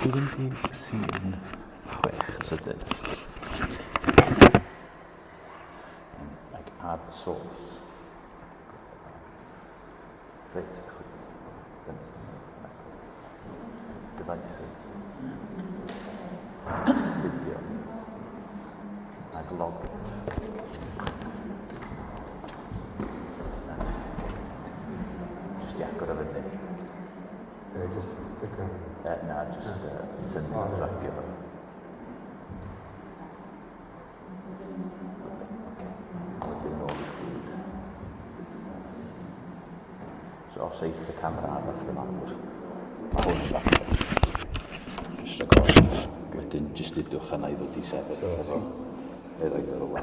16 sydyn. Like add source. Reit, devices. Video. Ag log. Just agor o fyny. Just sticker. Na, just tynnu o dragio fo. Wedyn nôl I feed. So os eith y camera fath y mawr, mae hwn yn fath. Just rhag o. Wedyn jyst idwch yna I ddod I sefyll efo. Neu roed o'r ola.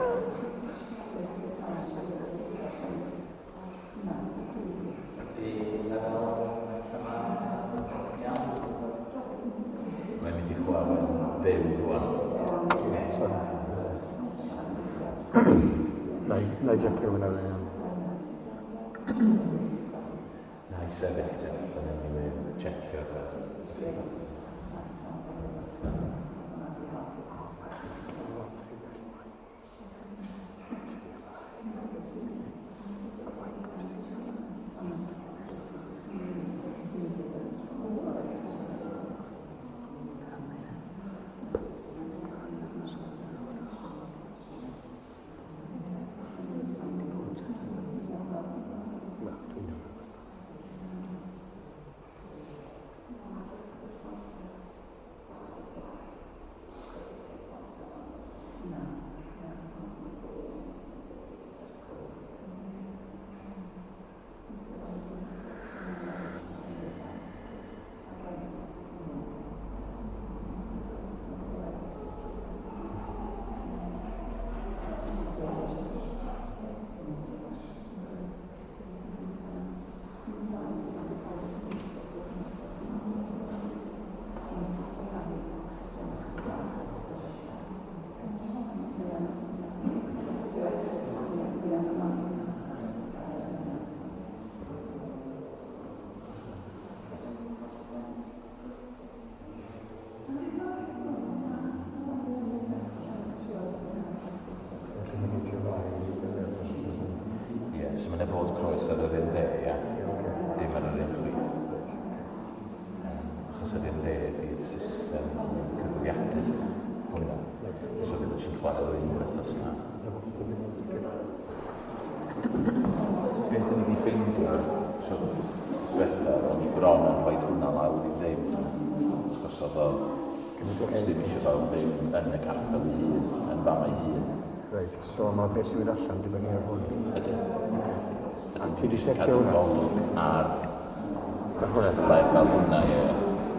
Mae'n mynd I chwarae fyw rwan. Na I jecio hwnna fe. Na I sefyll tu allan yn ei checio. So mae'n fod croes ar yr un de, ia? Dim ar yr un chwith. Achos yr un de ydy'r system cyfrifiadur hwnna. So ddim yn chwarae o'r un wythnos na. Beth ni wedi ffeindio, so sbetha, o'n I bron yn rhoi hwnna lawr I ddim. Achos oedd o, ddim eisiau fel ddim yn y capel I hun, yn fam ei hun. Reit, so mae beth sy'n mynd allan dibynnu ar hwn. Ydyn. Ti wedi setio hwnna? Golwg ar just y leg fel hwnna, ie.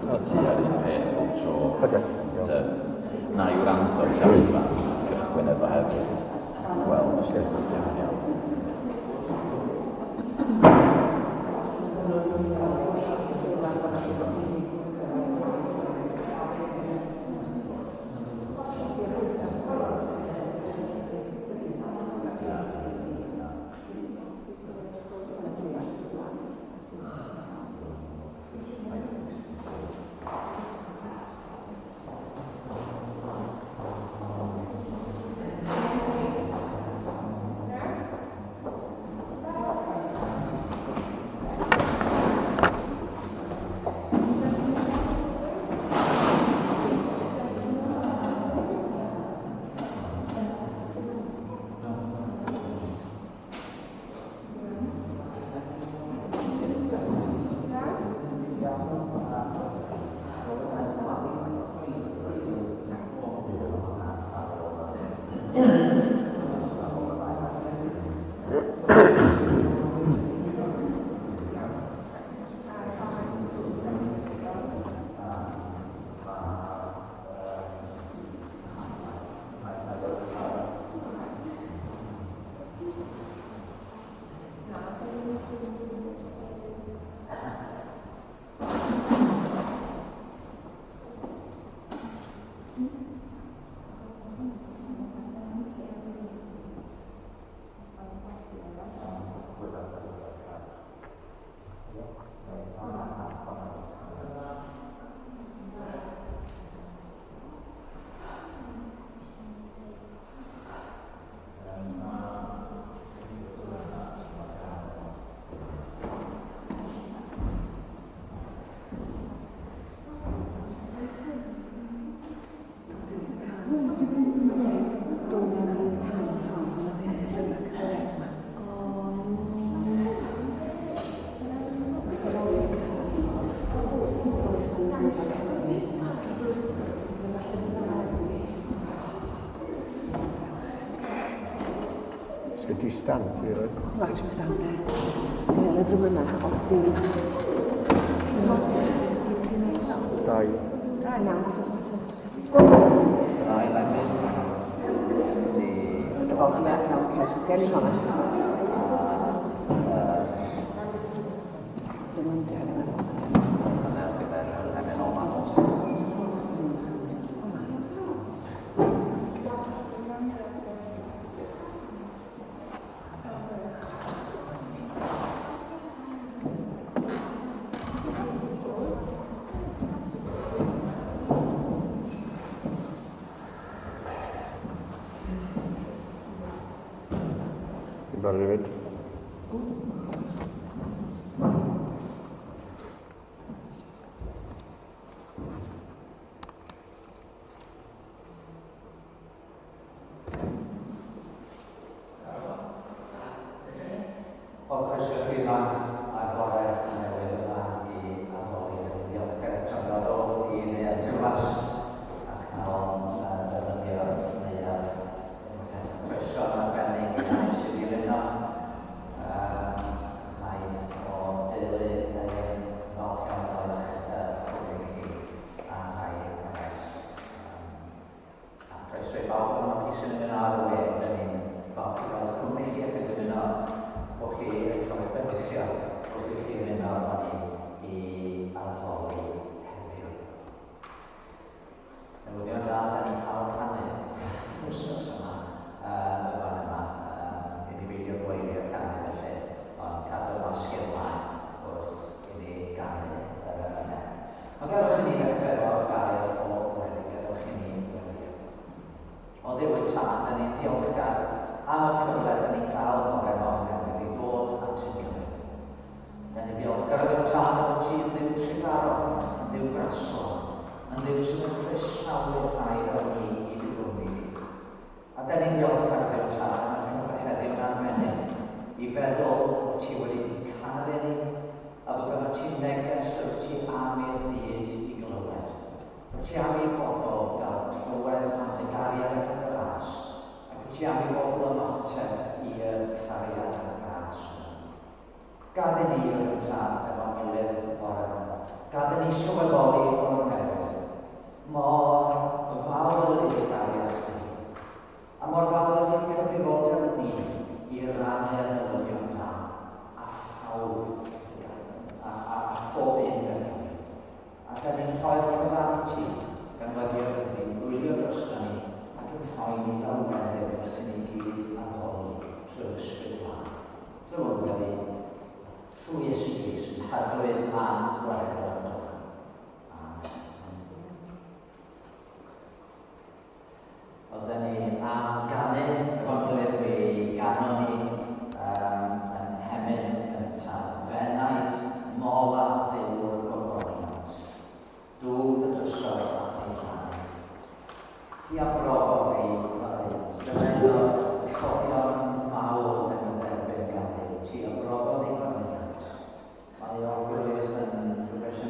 Bod ti ar un peth bob tro. Na I wrando ti allan, cychwyn efo hefyd. Wel, os ydyn nhw'n iawn. ti stamp i roed. Right, ti'n stand e. Ie, lyfr yma, oedd di... Ti'n neud fel? Dau. Da, na, fath o. Rai lemon. Di... O, ie, iawn, oce, so gen i honna. Dim ond di hynny. Hwnna ar gyfer y lemon o man. Ti'n barod i fynd? Wel, croeso chi fan ar bore newydd yma i addoli. Dwi'n ddiolchgar y trafod o i neu at Awst a chael defnyddio neuadd croeso yn arbennig i neu sydd i fyno. Rhai o deulu neu'n falch iawn o'ch ffwrdd chi a rhai eraill. A croeso i bawb ohonoch chi sy'n ymuno ar y we. Da ni'n falch i gael cwmni chi ac yn dymuno o chi yn cael eich bedyllio wrth i chi fynd o'r fan i addoli heddiw. Newyddion da, da ni'n cael canu wrsos yma, y fan yma. I ni beidio gweithio canu felly, ond cadw masgau ymlaen wrth i ni ganu yr yna. Ond gadwch i ni ddechrau efo'r gair o weddi, gadwch i ni weddi. O ddiwyd tân, da ni'n ddiolchgar am y cyfle da ni'n cael bore mor newydd i ddod at ein gilydd. Da ni'n ddiolchgar o ddiw tân bod ti yn ddiw trigarol, yn ddiw grasol, yn ddiw sydd yn croesawu'r rhai o ni i gwmni ni. A da ni'n ddiolchgar o ddiw tân am y cyfle heddiw'n arbennig i feddwl o ti wedi caru ni a fod yma ti neges o ti am i'r byd i glywed. O ti am i bobl gael clywed am ddegariad ac yn yr Awst. Ti am i bobl ymateb i'r cariad y gras. Gad i ni o'r tad efo'n gilydd bore yma. Gad i ni sylweddoli o'r newydd. Mor fawr ydy gariad chdi. A mor fawr ydy cyfrifoldeb ni i rannu newyddion da. A phawb a phob un gyda ni. A da ni'n rhoi'r cyfan i ti gan weddi'r ydy'n gwylio drosto ni ac yn rhoi ni fel menydd wrth i ni gyd addoli trwy'r ysbryd lan. Drwy'n weddi, trwy Iesu Grist, hadwydd a gwared o'r dod. Amen. Wel, da ni am ganu efo'n gilydd fi gano ni yn hemyn gyntaf. Fenaid mola ddiw'r gogoniant. Dŵr y drysau at ei rhan. Ti a brofodd ei gwared. Dymedodd rhoddion mawr yn y dderbyn gan Dduw. Ti a brofodd ei gwared. Mae o grwydd yn rhywbeth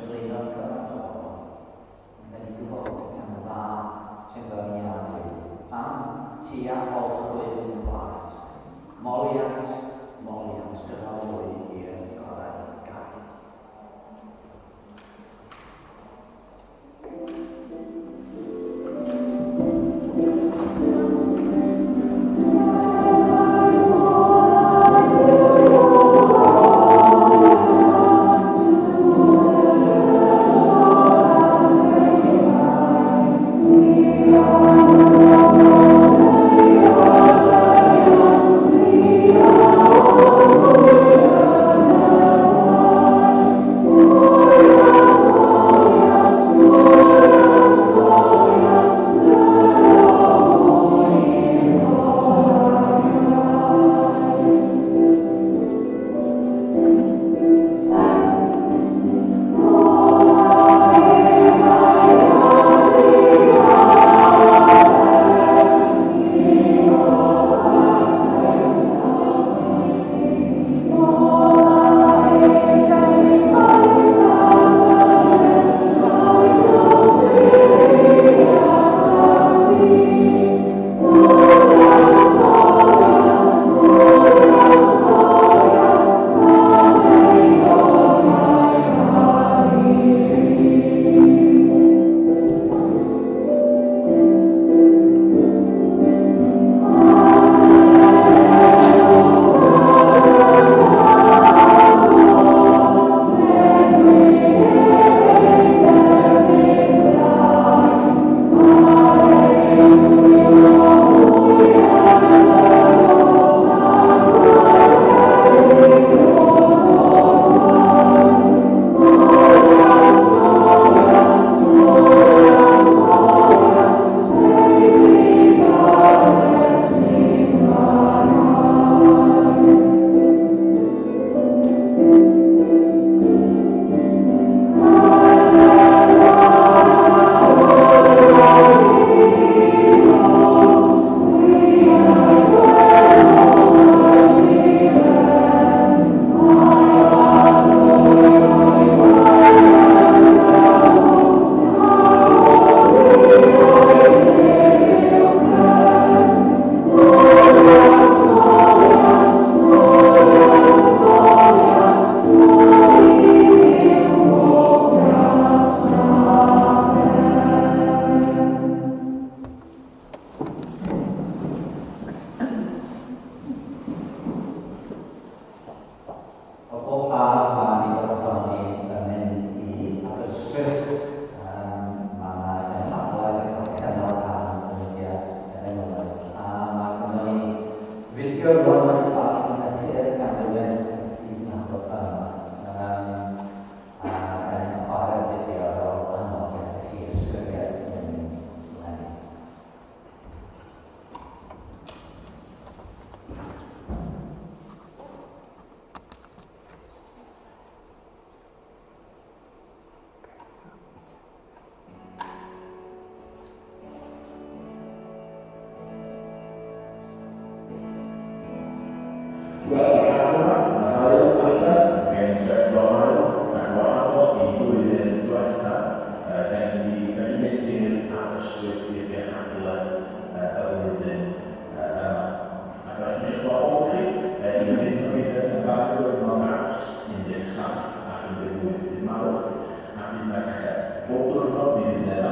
Pob diwrnod mi fydd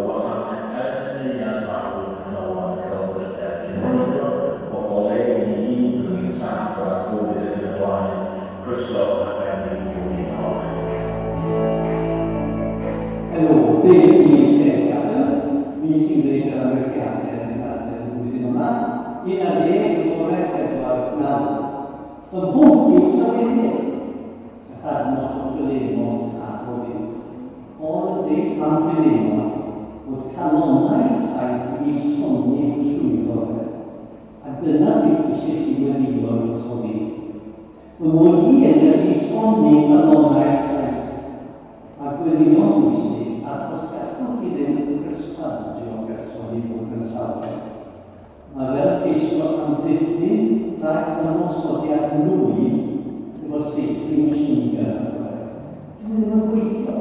wasanaethau yn ei anfawr canolfan Celfyddydau cynnig o lew i gyd rwy'n saff o'r Covid ac yn y blaen. Croeso arbennig i wneud ohonych. Helo, be i Capel, mi sy'n gwneud yr amgylchiadau yn y blwyddyn yma, 11/4/9. So hwn yw llawrynydd, y chadnos o Ffynnon a Gofyn. Ond y Ffynnon bod canonau saith i ffonni trwyddo, a dyna beth eisiau chi weddio dros o fi. Fy mod i yn gallu ffonni canonau saith, a gweddio bwysig achos gallwch chi ddim yn gysbaldio person i fod yn llawer. Mae fel ceisio amddiffyn rhag ymosodiad nwy efo safety machine gun. Dwi ddim yn gweithio.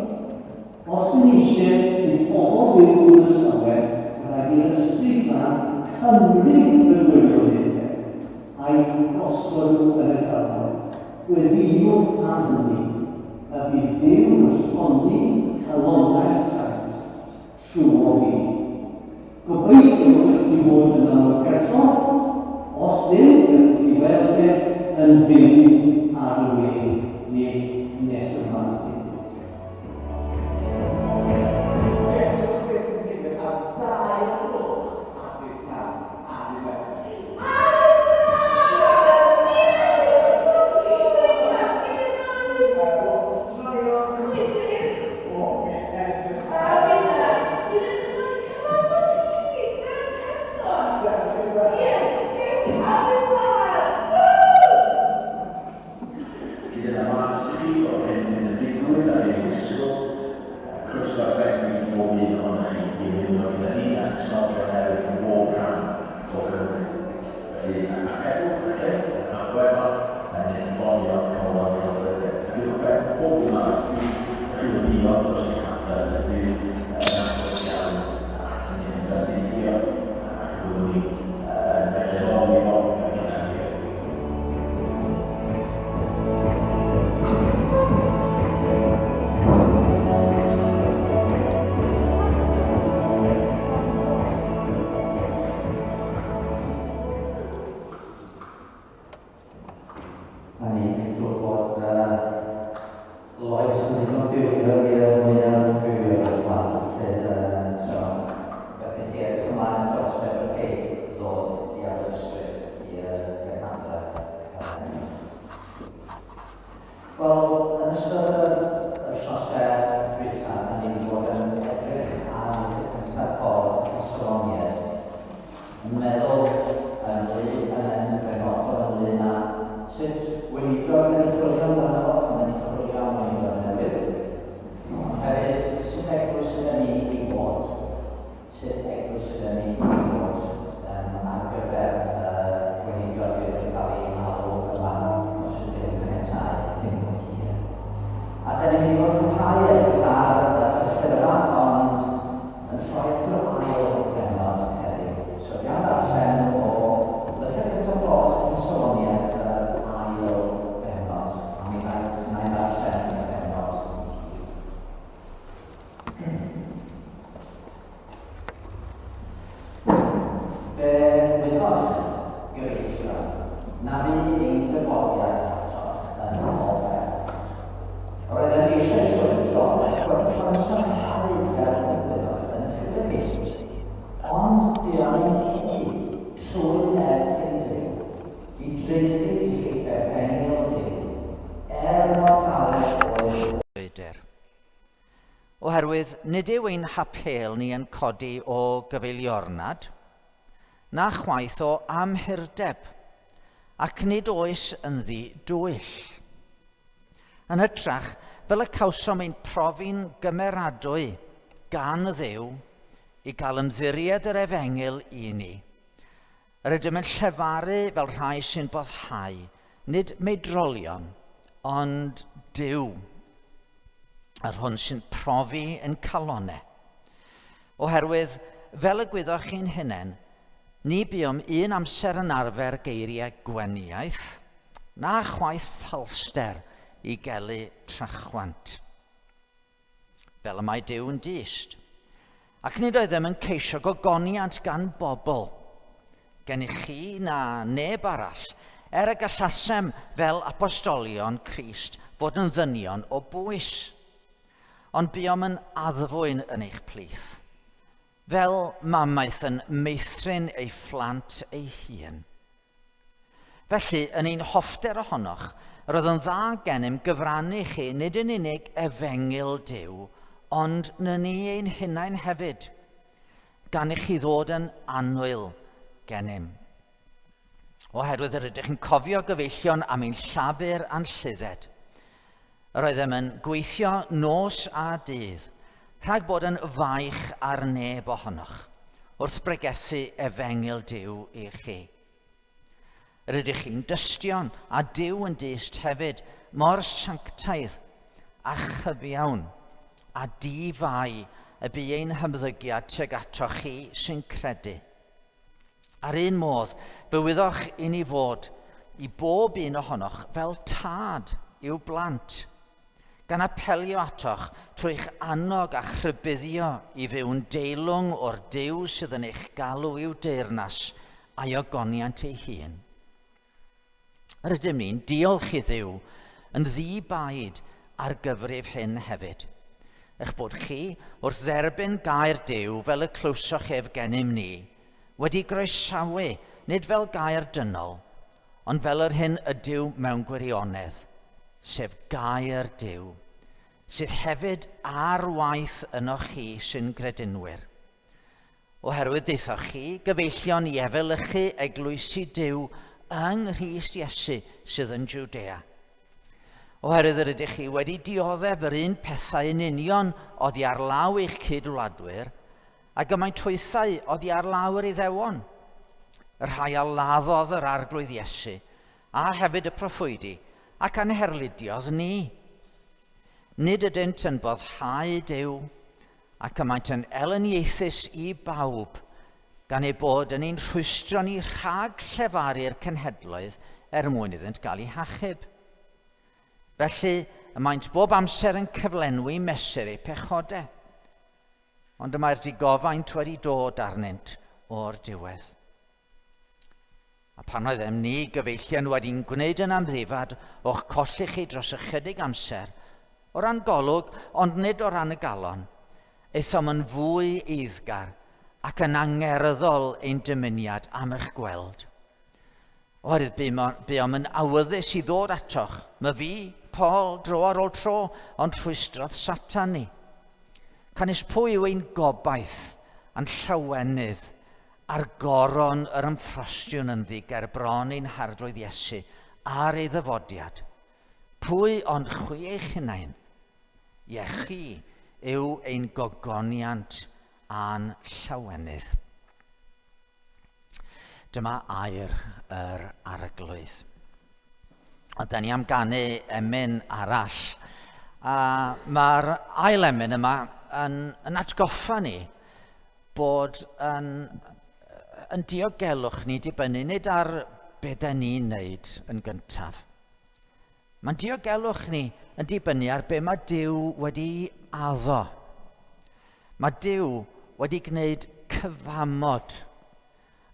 Os ydyn ni eisiau i pobl fyw yn y llawer, rhaid i'r ysbryd na cymryd y gwirionedd a'i gosod nhw yn y cyfnod. Gweddiwch am hynny, a bydd Duw yn ffonni calonau saith trwy o fi. Gobeithio ydych chi fod yn aml person, os ddim ydych chi weld yn fyw ar y we neu nes yma. Oherwydd nid yw ein hapel ni yn codi o gyfeiliornad, na chwaith o amhyrdeb, ac nid oes ynddi dwyll. Yn hytrach, fel y cawsom ein profi'n gymeradwy gan Dduw i gael ymddiried yr efengil i ni. Yr ydym yn llefaru fel rhai sy'n boddhau, nid meidrolion, ond Duw, yr hwn sy'n profi yn calonau. Oherwydd, fel y gwyddoch chi'n hunain, ni buom un amser yn arfer geiriau gweniaeth, na chwaith ffalster i gelu trachwant. fel y mae Duw yn dyst. Ac nid oedd ddim yn ceisio gogoniant gan bobl, gennych chi na neb arall, y gallasem fel apostolion Crist fod yn ddynion o bwys. Ond buom yn addfwyn yn eich plith, fel mamaeth yn meithrin ei phlant ei hun. Felly, yn ein hoffter ohonoch, roedd yn dda gennym gyfrannu chi nid yn unig efengil Duw, ond na ni ein hunain hefyd, gan i chi ddod yn annwyl gennym. Oherwydd yr ydych yn cofio gyfeillion am ein llafur a'n llydded. Roeddem yn gweithio nos a dydd, rhag bod yn faich ar neb ohonoch, wrth bregethu efengil Duw i chi. Rydych chi'n dystion a Duw yn dyst hefyd mor sanctaidd a chyfiawn a di-fai y bu ein hymddygiad tuag atoch chi sy'n credu. Ar un modd, bywyddoch i ni fod i bob un ohonoch fel tad i'w blant, gan apelio atoch trwy'ch annog a chrybuddio i fyw'n deilwng o'r Duw sydd yn eich galw i'w deyrnas a'i ogoniant ei hun. Rydym ni'n diolch i Dduw yn ddi-baid ar gyfrif hyn hefyd, eich bod chi wrth dderbyn gair Duw fel y clywsoch ef gennym ni, wedi groesawu nid fel gair dynol, ond fel yr hyn ydyw mewn gwirionedd, sef gair Duw, sydd hefyd ar waith yno chi sy'n gredinwyr. Oherwydd deithoch chi gyfeillion i efelychu eglwysi Duw yng Nghrist Iesu sydd yn Jwdea. Oherwydd yr ydych chi wedi dioddef yr un pethau yn union oddi ar law eich cydwladwyr, a gymaint twythau oddi ar law yr Iddewon. Yr rhai a laddodd yr arglwydd Iesu, a hefyd y proffwydi, ac anherludiodd ni. Nid ydynt yn boddhau Duw, ac ymaint yn eleniaethus i bawb, gan ei bod yn ein rhwystro ni rhag llefaru'r cenhedloedd mwyn iddynt gael eu hachub. Felly, ymaint bob amser yn cyflenwi mesur eu pechodau, ond y mae'r digofaint wedi dod arnynt o'r diwedd. A pan oeddem ni gyfeillion wedi'n gwneud yn amddifad o'ch colli chi dros ychydig amser, o ran golwg, ond nid o ran y galon, eithom yn fwy eiddgar ac yn angerddol ein dymuniad am eich gweld. Oherwydd buom yn awyddus i ddod atoch, my fi, Paul, dro ar ôl tro, ond rhwystrodd Satan ni. Canis pwy yw ein gobaith a'n llawenydd a'r goron yr ymffrostiwn yn ddiger bron ein harglwydd Iesu a'r ei ddyfodiad. Pwy ond chwi eich hunain? Ie, chi yw ein gogoniant a'n llawenydd. Dyma air yr arglwydd. Ond da ni am ganu emyn arall. A mae'r ail emyn yma yn atgoffa ni bod yn diogelwch ni dibynnu nid ar be da ni'n wneud yn gyntaf. Mae'n diogelwch ni yn dibynnu ar be mae Duw wedi addo. Mae Duw wedi gwneud cyfamod.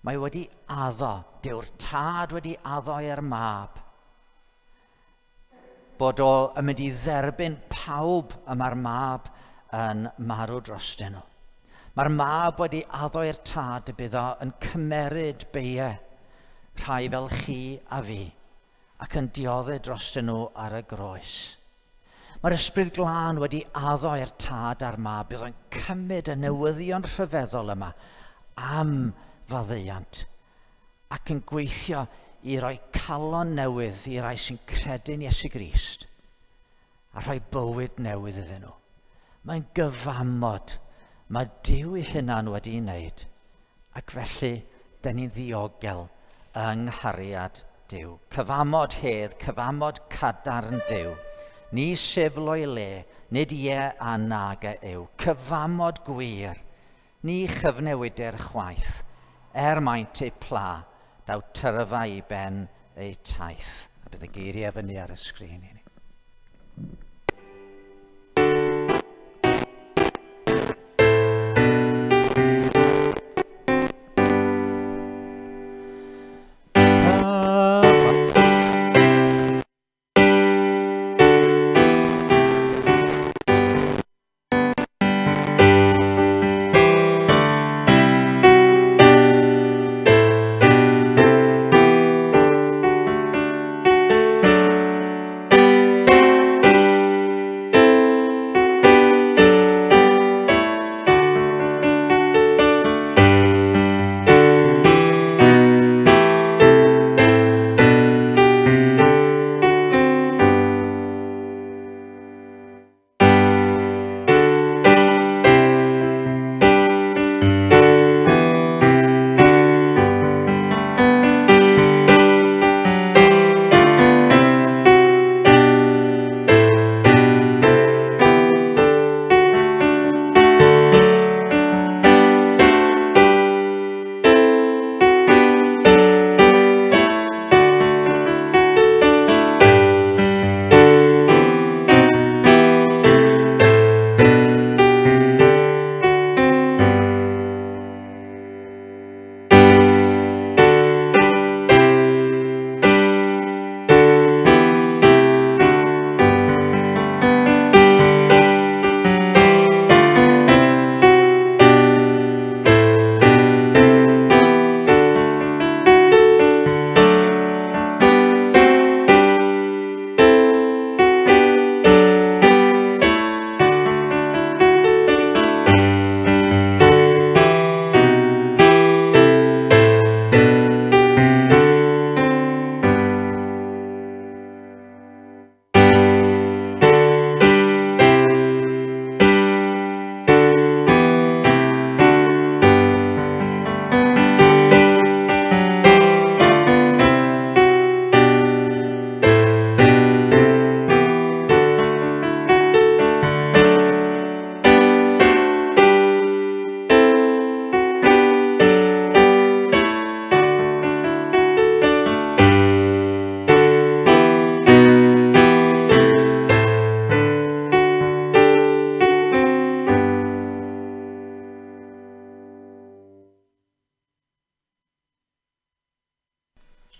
Mae wedi addo. Dyw'r tad wedi addo i'r mab. Bod o yn mynd i dderbyn pawb y mae'r mab yn marw drostyn nhw. Mae'r mab wedi addo i'r tad y bydd o yn cymeryd beiau rhai fel chi a fi ac yn dioddau drostyn nhw ar y groes. Mae'r ysbryd glân wedi addo i'r tad a'r mab bydd o'n cymryd y newyddion rhyfeddol yma am faddeuant ac yn gweithio i roi calon newydd i rai sy'n credu'n Iesu Grist a rhoi bywyd newydd iddyn nhw. Mae'n gyfamod. Mae Duw ei hunan wedi'i wneud ac felly dyn ni'n ddiogel yng nghariad Duw. Cyfamod hedd, cyfamod cadarn Duw. Ni siflo i le, nid ie a nag yw. Cyfamod gwir, ni chyfnewidir chwaith, maint ei pla, daw tyrfa i ben ei taith. A bydd y geiriau fyny ar y sgrin i ni.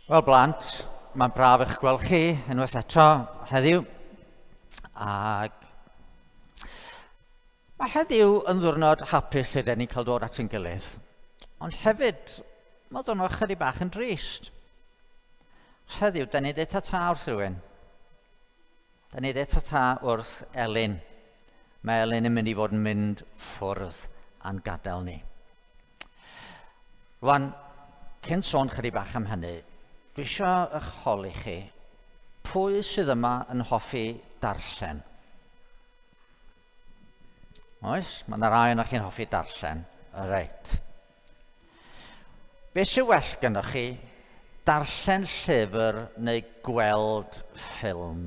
Wel blant, mae'n braf eich gweld chi unwaith eto heddiw. Ac mae heddiw yn ddiwrnod hapus lle da ni'n cael dod at ein gilydd. Ond hefyd, mae ddiwrnod chydig bach yn drist. Heddiw, da ni wedi tata wrth rhywun. Da ni wedi tata wrth Elin. Mae Elin yn mynd i fod yn mynd ffwrdd a'n gadael ni. Rwan, cyn sôn chydig bach am hynny, dwi eisiau eich holi chi pwy sydd yma yn hoffi darllen. Oes? Mae yna rai o'ch chi'n hoffi darllen. Reit. Be sy'n well gynnwch chi, darllen llyfr neu gweld ffilm?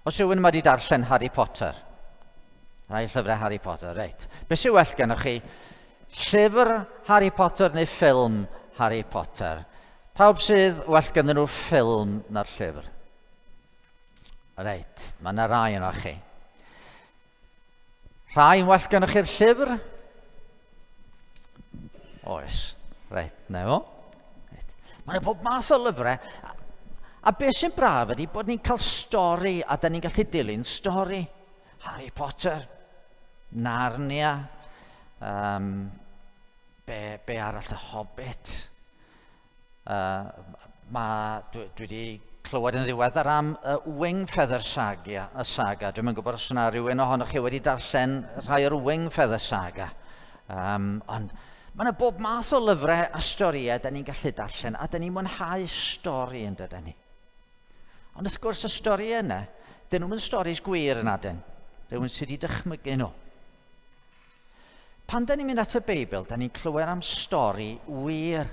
Os yw'n wedi darllen Harry Potter, rai llyfrau Harry Potter, reit. Be sy'n well gynnwch chi, llyfr Harry Potter neu ffilm Harry Potter? Pawb sydd well gyda nhw ffilm na'r llyfr? Reit, mae yna rai yno chi. Rhai'n well gynnwch chi'r llyfr? Oes, reit, na fo. Mae yna bob math o lyfrau. A beth sy'n braf ydy bod ni'n cael stori a da ni'n gallu dilyn stori. Harry Potter, Narnia, be arall, y Hobbit. Dwi wedi clywed yn ddiweddar am y Wing Feather Saga. Dwi'n gwybod os yna rhywun ohonoch chi wedi darllen rhai o'r Wing Feather Saga. Ond mae yna bob math o lyfrau a storiau da ni'n gallu darllen a da ni'n mwynhau stori yn dydyn ni. Ond wrth gwrs y stori yna, dyn nhw'n storis gwir yn adyn. Rhywun sydd wedi dychmygu nhw. Pan da ni'n mynd at y Beibl, da ni'n clywed am stori wir.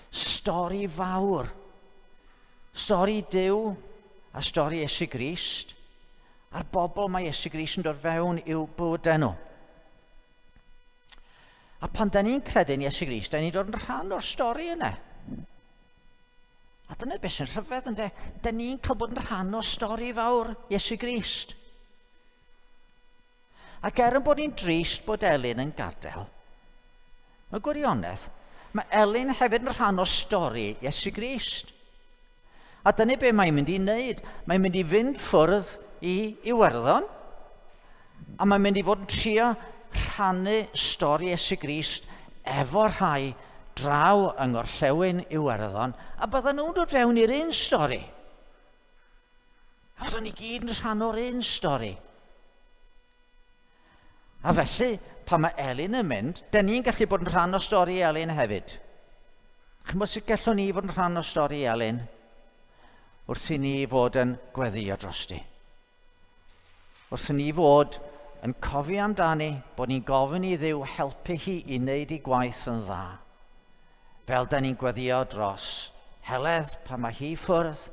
Stori fawr. Stori Duw a stori Iesu Grist. A'r bobl mae Iesu Grist yn dod fewn i'w bywydau nhw. A pan da ni'n credu'n Iesu Grist, da ni'n dod yn rhan o'r stori yna. A dyna beth sy'n rhyfedd ynddo. Da ni'n cael bod yn rhan o stori fawr Iesu Grist. Ac bod ni'n drist bod Elin yn gadael, mae gwirionedd, mae Elin hefyd yn rhan o stori Iesu Grist. A dyna beth mae'n mynd i wneud. Mae'n mynd i fynd ffwrdd i Iwerddon, a mae'n mynd i fod yn trio rhannu stori Iesu Grist efo rhai draw yng Ngorllewin Iwerddon, a bydden nhw'n dod fewn i'r un stori. A byddwn ni gyd yn rhan o'r un stori. A felly, pan mae Elin yn mynd, da ni'n gallu bod yn rhan o stori Elin hefyd. Chymod sut gallwn ni fod yn rhan o stori Elin wrth i ni fod yn gweddio drosti. Wrth i ni fod yn cofio amdani bod ni'n gofyn i Dduw helpu hi i wneud ei gwaith yn dda. Fel da ni'n gweddio dros heledd pan mae hi ffwrdd.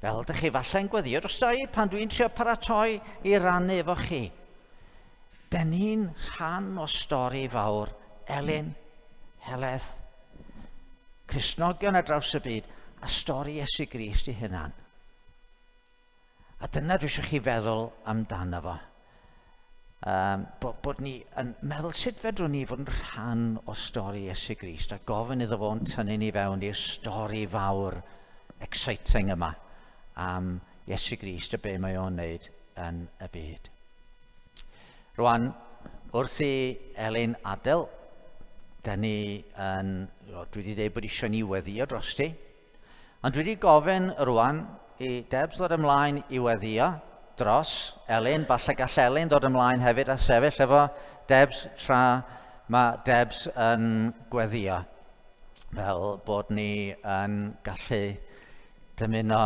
Fel ydych chi falle'n gweddio drostoi pan dwi'n trio paratoi i rannu efo chi. Da ni'n rhan o stori fawr Elin, heledd, Cristnogion ar draws y byd, a stori Iesu Grist i hunan. A dyna dwi eisiau chi feddwl amdano fo. Bod ni yn meddwl sut fedrwn ni fod yn rhan o stori Iesu Grist a gofyn iddo fo'n tynnu ni fewn i'r stori fawr exciting yma am Iesu Grist a be mae o'n wneud yn y byd. Rwan, wrth i Elin adael, dwi wedi dweud bod eisiau ni weddio drosti, ond dwi wedi gofyn rwan i Debs ddod ymlaen i weddio dros Elin, falle gall Elin ddod ymlaen hefyd a sefyll efo Debs tra mae Debs yn gweddio. Fel bod ni yn gallu dymuno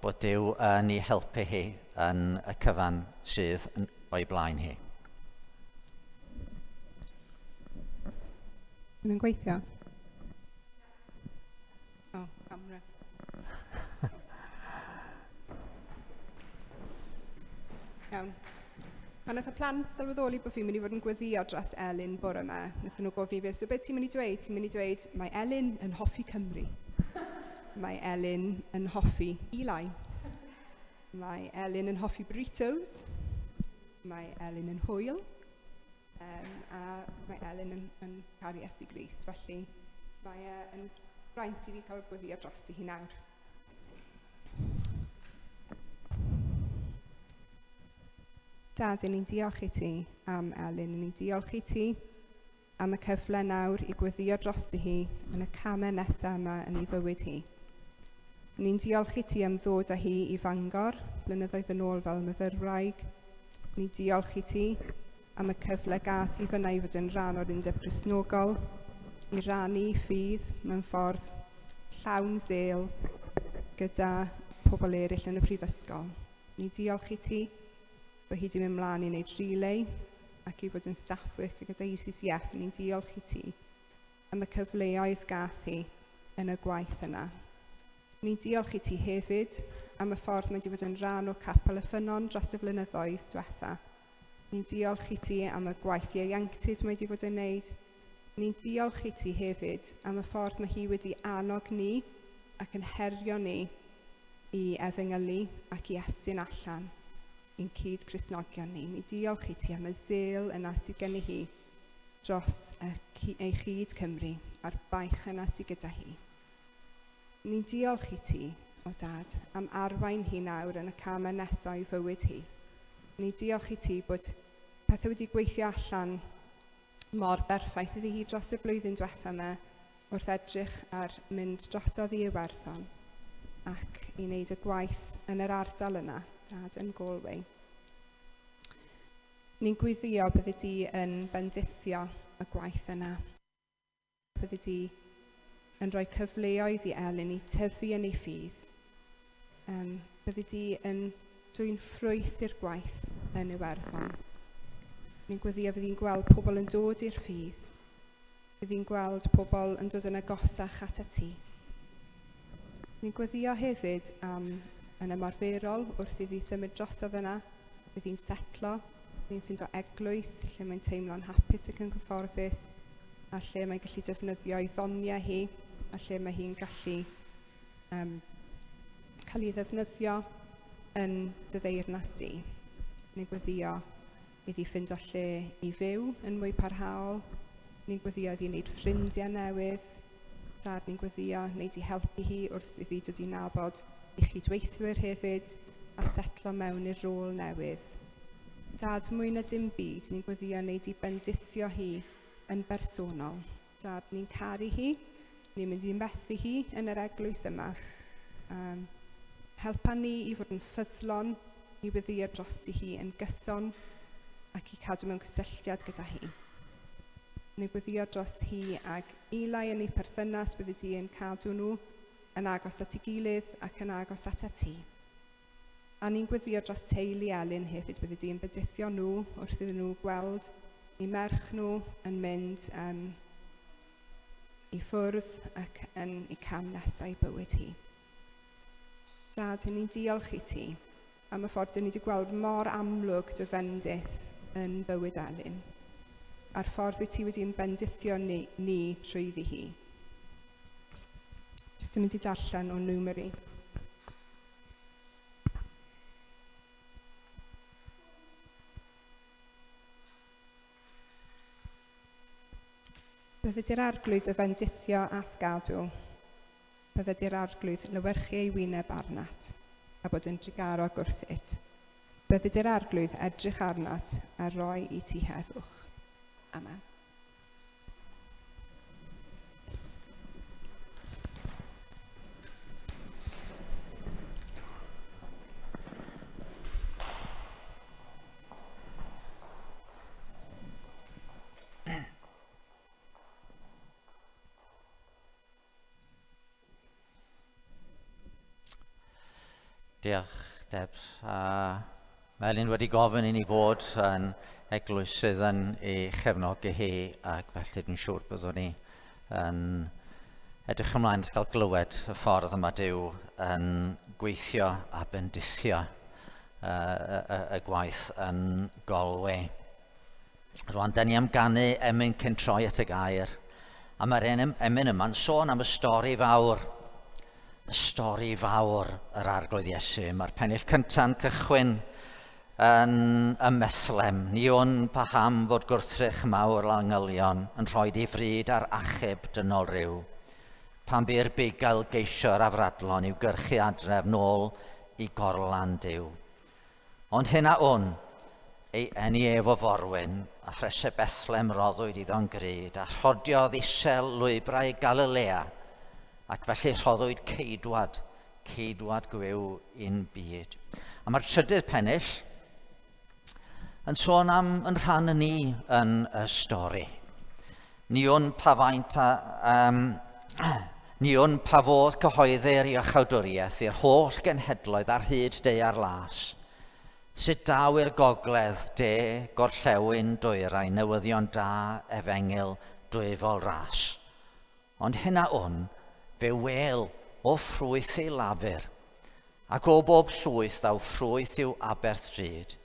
bod Duw yn ei helpu hi yn y cyfan sydd o'i blaen hi. Yn gweithio? O, camera. Iawn. Pan oedd y plant sylweddoli bod fi'n mynd i fod yn gweddio dros Elin bore yma, wnaethon nhw gofyn i fi, so beth ti'n mynd i dweud? Ti'n mynd i dweud, mae Elin yn hoffi Cymru. Mae Elin yn hoffi Eli. Mae Elin yn hoffi burritos. Mae Elin yn hwyl. A mae Elin yn caru Iesu Grist, felly mae yn braint i fi cael gweddio dros i hi nawr. Dad, ni'n diolch i ti am Elin, ni'n diolch i ti am y cyfle nawr i gweddio dros i hi yn y camau nesaf yma yn ei fywyd hi. Ni'n diolch i ti am ddod â hi i Fangor, blynyddoedd yn ôl fel myfyrwraig. Ni'n diolch i ti am y cyfle gath i fyna i fod yn rhan o'r Undeb Cristnogol, i rannu ffydd mewn ffordd llawn sêl gyda pobl eraill yn y prifysgol. Ni'n diolch i ti bod hi wedi mynd mlaen i wneud relay ac i fod yn staff worker gyda UCCF. Ni'n diolch i ti am y cyfleoedd gath hi yn y gwaith yna. Ni'n diolch i ti hefyd am y ffordd mae wedi bod yn rhan o Capel y Ffynnon dros y flynyddoedd diwetha. Ni'n diolch i ti am y gwaith ieuenctid mae wedi bod yn wneud. Ni'n diolch i ti hefyd am y ffordd mae hi wedi annog ni ac yn herio ni i efengylu ac i estyn allan i'n cyd Cristnogion ni. Ni'n diolch i ti am y sêl yna sydd gen i hi dros ei chyd Cymru a'r baich yna sydd gyda hi. Ni'n diolch i ti, o Dad, am arwain hi nawr yn y camau nesaf i fywyd hi. Ni'n diolch i ti bod pethau wedi gweithio allan mor berffaith iddi hi dros y blwyddyn diwetha yma wrth edrych ar mynd drosodd i Iwerddon ac i wneud y gwaith yn yr ardal yna, Dad, yn Galway. Ni'n gwyddio bydde di yn bendithio y gwaith yna. Bydde di yn rhoi cyfleoedd i Elin i tyfu yn ei ffydd. Bydde di yn dwy'n ffrwyth i'r gwaith yn Iwerddon. Ni'n gwyddio bydde di'n gweld pobl yn dod i'r ffydd. Bydde di'n gweld pobl yn dod yn agosach at y ti. Ni'n gwyddio hefyd yn ymarferol wrth iddi symud drosodd yna. Bydde di'n setlo, bydde di'n ffindo eglwys lle mae'n teimlo'n hapus ac yn cyfforddus a lle mae'n gallu defnyddio ei ddoniau hi a lle mae hi'n gallu cael ei ddefnyddio yn dy ddeyrnas di. Ni'n gweddio iddi ffindo lle i fyw yn mwy parhaol. Ni'n gweddio iddi wneud ffrindiau newydd. Dad, ni'n gweddio wneud i helpu hi wrth iddi dod i nabod i chydweithwyr hefyd a setlo mewn i'r rôl newydd. Dad, mwy na dim byd, ni'n gweddio wneud i bendithio hi yn bersonol. Dad, ni'n caru hi, ni'n mynd i methu hi yn yr eglwys yma. Helpa ni i fod yn ffyddlon, i weddio dros i hi yn gyson ac i cadw mewn cysylltiad gyda hi. Ni'n gweddio dros hi ag Eli yn ei perthynas bydde di yn cadw nhw yn agos at ei gilydd ac yn agos at ti. A ni'n gweddio dros teulu Elin hefyd bydde di yn bendithio nhw wrth iddyn nhw gweld i merch nhw yn mynd i ffwrdd ac yn ei cam nesaf i bywyd hi. Dad, ni'n diolch i ti am y ffordd ni wedi gweld mor amlwg dy fendith yn bywyd Elin, a'r ffordd wyt ti wedi'n bendithio ni trwyddi hi. Jyst yn mynd i darllen o numeri. Bydde di'r arglwydd y fendithio ath gadw. Bydde di'r arglwydd lywyrchu ei wyneb arnat a bod yn drigarog wrthyt. Bydde di'r arglwydd edrych arnat a roi i ti heddwch. Amen. Diolch, Debs. Mae Elin wedi gofyn i ni fod yn eglwys sydd yn ei chefnogi hi ac felly dwi'n siŵr byddwn ni yn edrych ymlaen at gael glywed y ffordd yma Duw yn gweithio a bendithio y gwaith yn Galway. Rwan, da ni am ganu emyn cyn troi at y gair. A mae'r emyn yma'n sôn am y stori fawr. Y stori fawr yr arglwydd Iesu. Mae'r pennill cynta'n cychwyn yn y meslem, ni o'n paham fod gwrthrych mawr langylion yn rhoi di fryd ar achub dynol ryw, pan by'r bugail geisio'r afradlon i'w gyrchu adref nôl i gorlan Duw. Ond hynna o'n, ei eni efo forwyn, a ffresau Bethlem roddwyd iddo'n gryd, a rhodiodd isel lwybrau Galilea, ac felly rhoddwyd ceidwad gwyw i'n byd. A mae'r trydydd pennill yn sôn am yn rhan yn ni yn y stori. Ni o'n pa faint ni o'n pa fodd cyhoeddir i achawdwriaeth i'r holl genhedloedd ar hyd de ar las. Sut daw i'r gogledd de gorllewin dwyrai newyddion da efengil dwyfol ras. Ond hynna o'n fe wel o ffrwyth ei lafur, ac o bob llwyth daw ffrwyth i'w Aberthryd,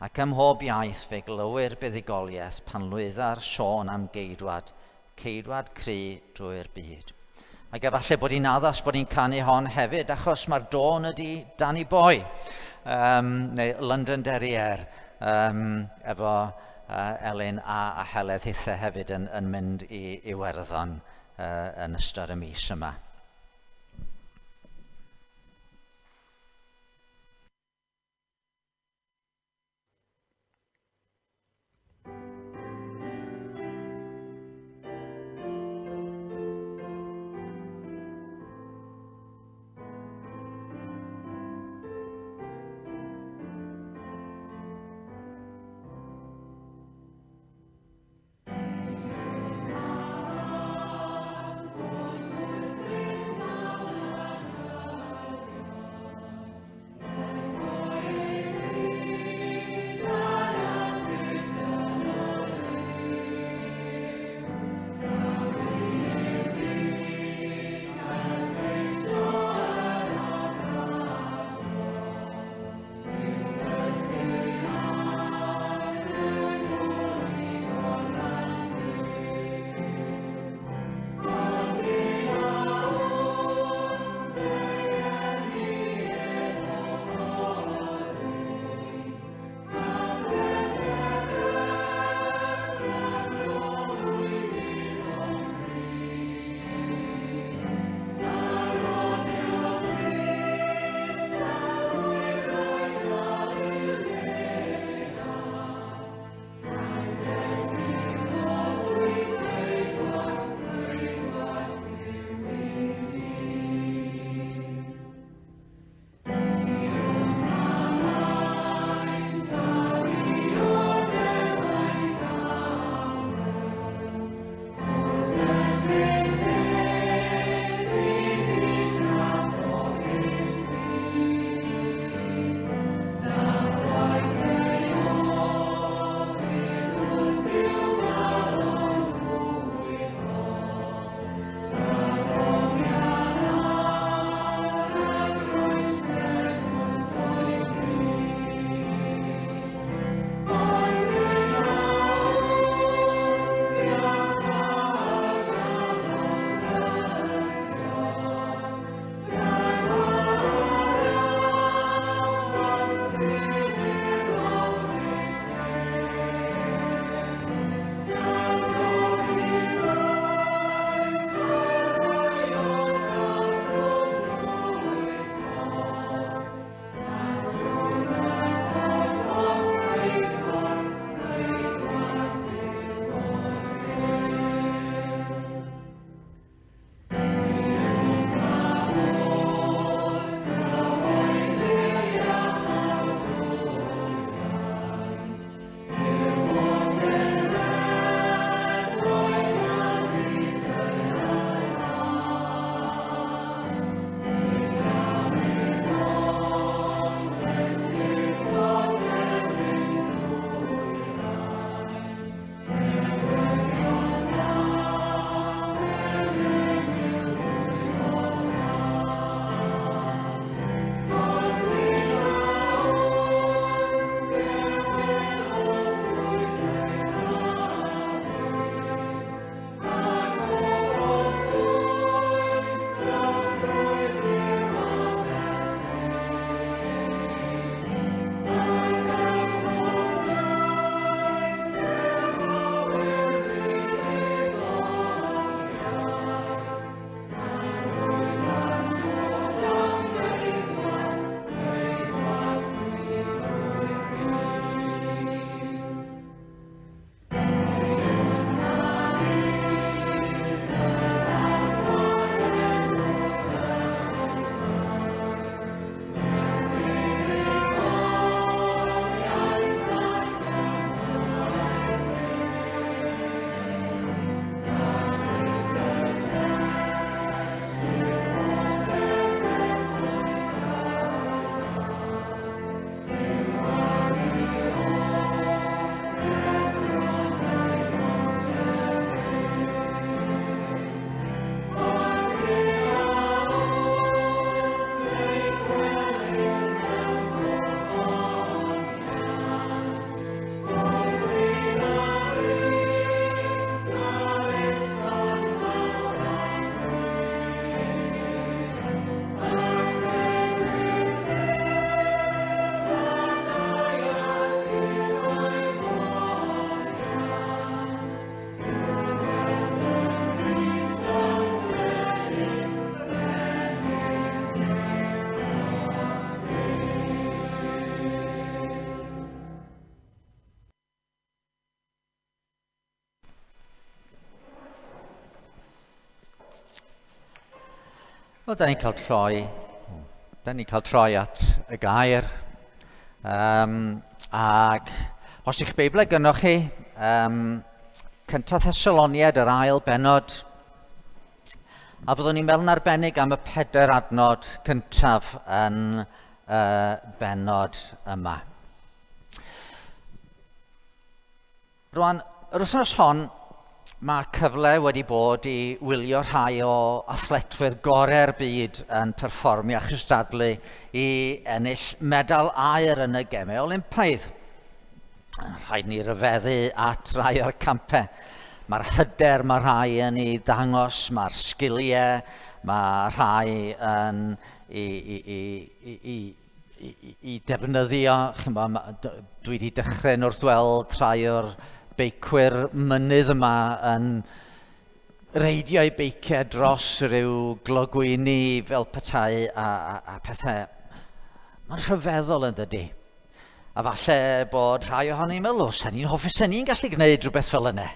ac ym mhob iaith fe glywir buddigoliaeth pan lwydda'r sôn am ceidwad cry drwy'r byd. Ac efallai bod hi'n addas bod hi'n canu hon hefyd, achos mae'r dôn ydi Danny Boy, neu London Derriere, efo Elin a Heledd hithe hefyd yn mynd i Iwerddon yn ystod y mis yma. Wel, da ni'n cael troi at y gair. Ac os ydych Beiblau gynnwch chi, Cynta Thessaloniaid, yr ail benod, a fyddwn ni'n meddwl yn arbennig am y 4 adnod cyntaf yn benod yma. Rwan, yr wythnos hon, mae cyfle wedi bod i wylio rhai o athletwyr gorau'r byd yn perfformio a chystadlu i ennill medal aur yn y gemau Olympaidd. Rhaid ni ryfeddu at rai o'r campau. Mae'r hyder mae rhai yn ei ddangos, mae'r sgiliau, mae rhai yn i defnyddio. Dwi wedi dechrau wrth weld rhai o'r beicwyr mynydd yma yn reidio eu beiciau dros rhyw glogwyni fel petai a pethau. Mae'n rhyfeddol yn dydy. A falle bod rhai ohonyn ni'n meddwl, sa'n ni'n hoffi sa'n ni'n gallu gwneud rhywbeth fel yna.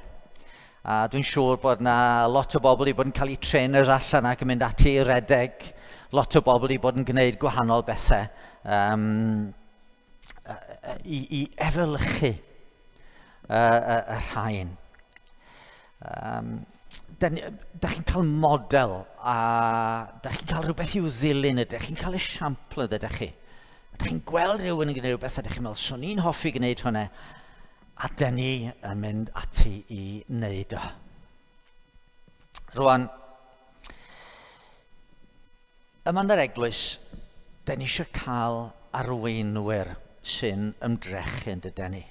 A dwi'n siŵr bod na lot o bobl wedi bod yn cael eu trainers allan ac yn mynd ati i redeg. Lot o bobl wedi bod yn gwneud gwahanol bethau i efelychu y rhain. Da chi'n cael model a da chi'n cael rhywbeth i'w ddilyn, ydych chi'n cael esiampl ydych chi. Da chi'n gweld rhywun yn gwneud rhywbeth a ydych chi'n meddwl, so ni'n hoffi gwneud hwnna, a da ni yn mynd ati i wneud o. Rwan, yma yn yr eglwys, da ni eisiau cael arweinwyr sy'n ymdrechu dydyn ni.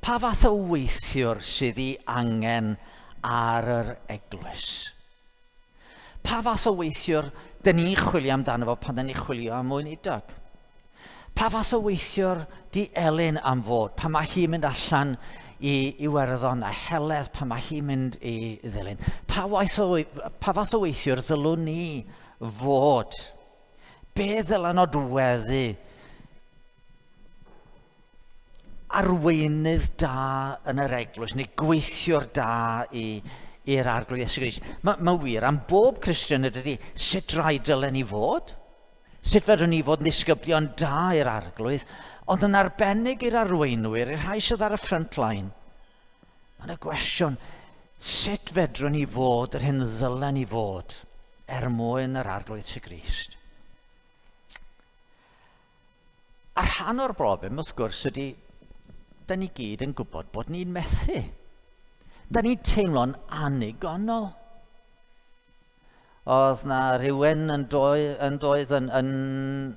Pa fath o weithiwr sydd i angen ar yr eglwys? Pa fath o weithiwr dyn ni'n chwilio amdano fo pan dyn ni'n chwilio am weinidog? Pa fath o weithiwr di Elin am fod pan mae hi'n mynd allan i Iwerddon a heledd pan mae hi'n mynd i ddilyn? Pa fath o weithiwr ddylwn ni fod? Be ddylan nodweddu arweinydd da yn yr eglwys, neu gweithiwr da i'r arglwydd Iesu Grist? Mae wir am bob Christian ydy, sut rai dylen ni fod? Sut fedrwn ni fod yn ddisgyblion da i'r arglwydd, ond yn arbennig i'r arweinwyr, i'r rhai sydd ar y front line. Mae'n y gwestiwn, sut fedrwn ni fod yr hyn ddylen ni fod mwyn yr arglwydd Iesu Grist? A rhan o'r broblem, wrth gwrs, ydy da ni gyd yn gwybod bod ni'n methu. Da ni'n teimlo'n annigonol. Oedd na rhywun yn doedd yn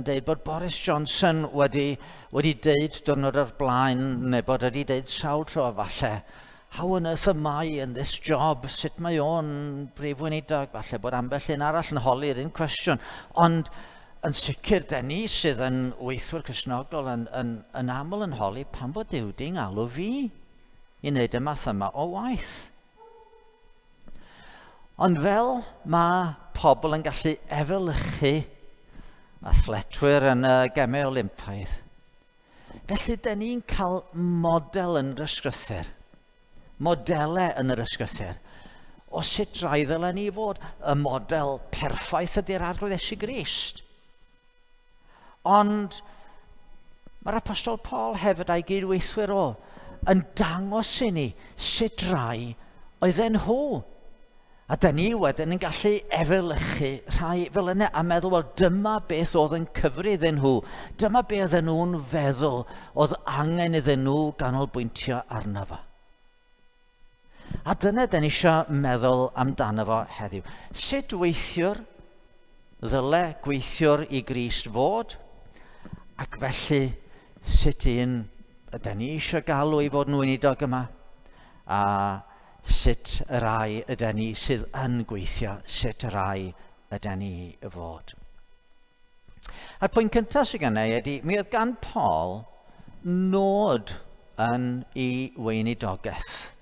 deud bod Boris Johnson wedi deud diwrnod o'r blaen, neu bod wedi deud sawl tro falle, how on earth am I in this job? Sut mae o'n brif weinidog? Falle bod ambell un arall yn holi'r un cwestiwn. Ond yn sicr, da ni sydd yn weithwyr Cristnogol yn aml yn holi pan bod Duw di'n alw fi i wneud y math yma o waith. Ond fel mae pobl yn gallu efelychu athletwyr yn y gemau Olympaidd, felly da ni'n cael model yn yr ysgrythur, modelau yn yr ysgrythur, o sut rai ddylen ni fod. Y model perffaith ydy'r arglwydd Iesu Grist. Ond mae'r apostol Paul hefyd a'i gydweithwyr yn dangos i ni sut rai oedden nhw. A da ni wedyn yn gallu efelychu rhai fel yna a meddwl, wel, dyma beth oedd yn cyfri iddyn nhw. Dyma beth oedden nhw'n feddwl oedd angen iddyn nhw ganolbwyntio arno fo. A dyna da ni eisiau meddwl amdano fo heddiw. Sut weithiwr ddyle gweithiwr i Grist fod? Ac felly, sut un ydyn ni eisiau galw i fod yn weinidog yma? A sut y rai ydyn ni sydd yn gweithio, sut y rai ydyn ni fod? A'r pwynt cyntaf sydd gen i ydy, mi oedd gan Paul nod yn ei weinidogaeth.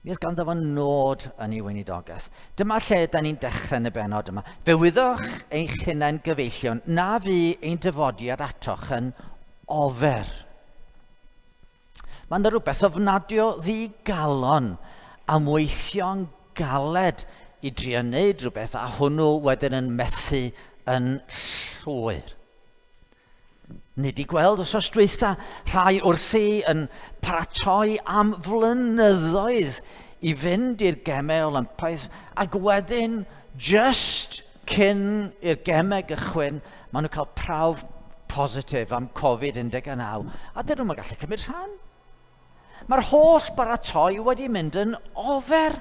Mi oedd ganddo fo nod yn ei weinidogaeth. Dyma lle da ni'n dechrau yn y benod yma. Fe wyddwch eich hunain gyfeillion, na fu ein dyfodiad atoch yn ofer. Mae'n rhywbeth ofnadio ddigalon am weithio'n galed i drio wneud rhywbeth a hwnnw wedyn yn methu yn llwyr. Ni di gweld os dweitha rhai wrthi yn paratoi am flynyddoedd i fynd i'r gemau Olympaidd ac wedyn just cyn i'r gemau gychwyn maen nhw'n cael prawf positif am Covid-19 a dyn nhw'n gallu cymryd rhan. Mae'r holl baratoi wedi mynd yn ofer.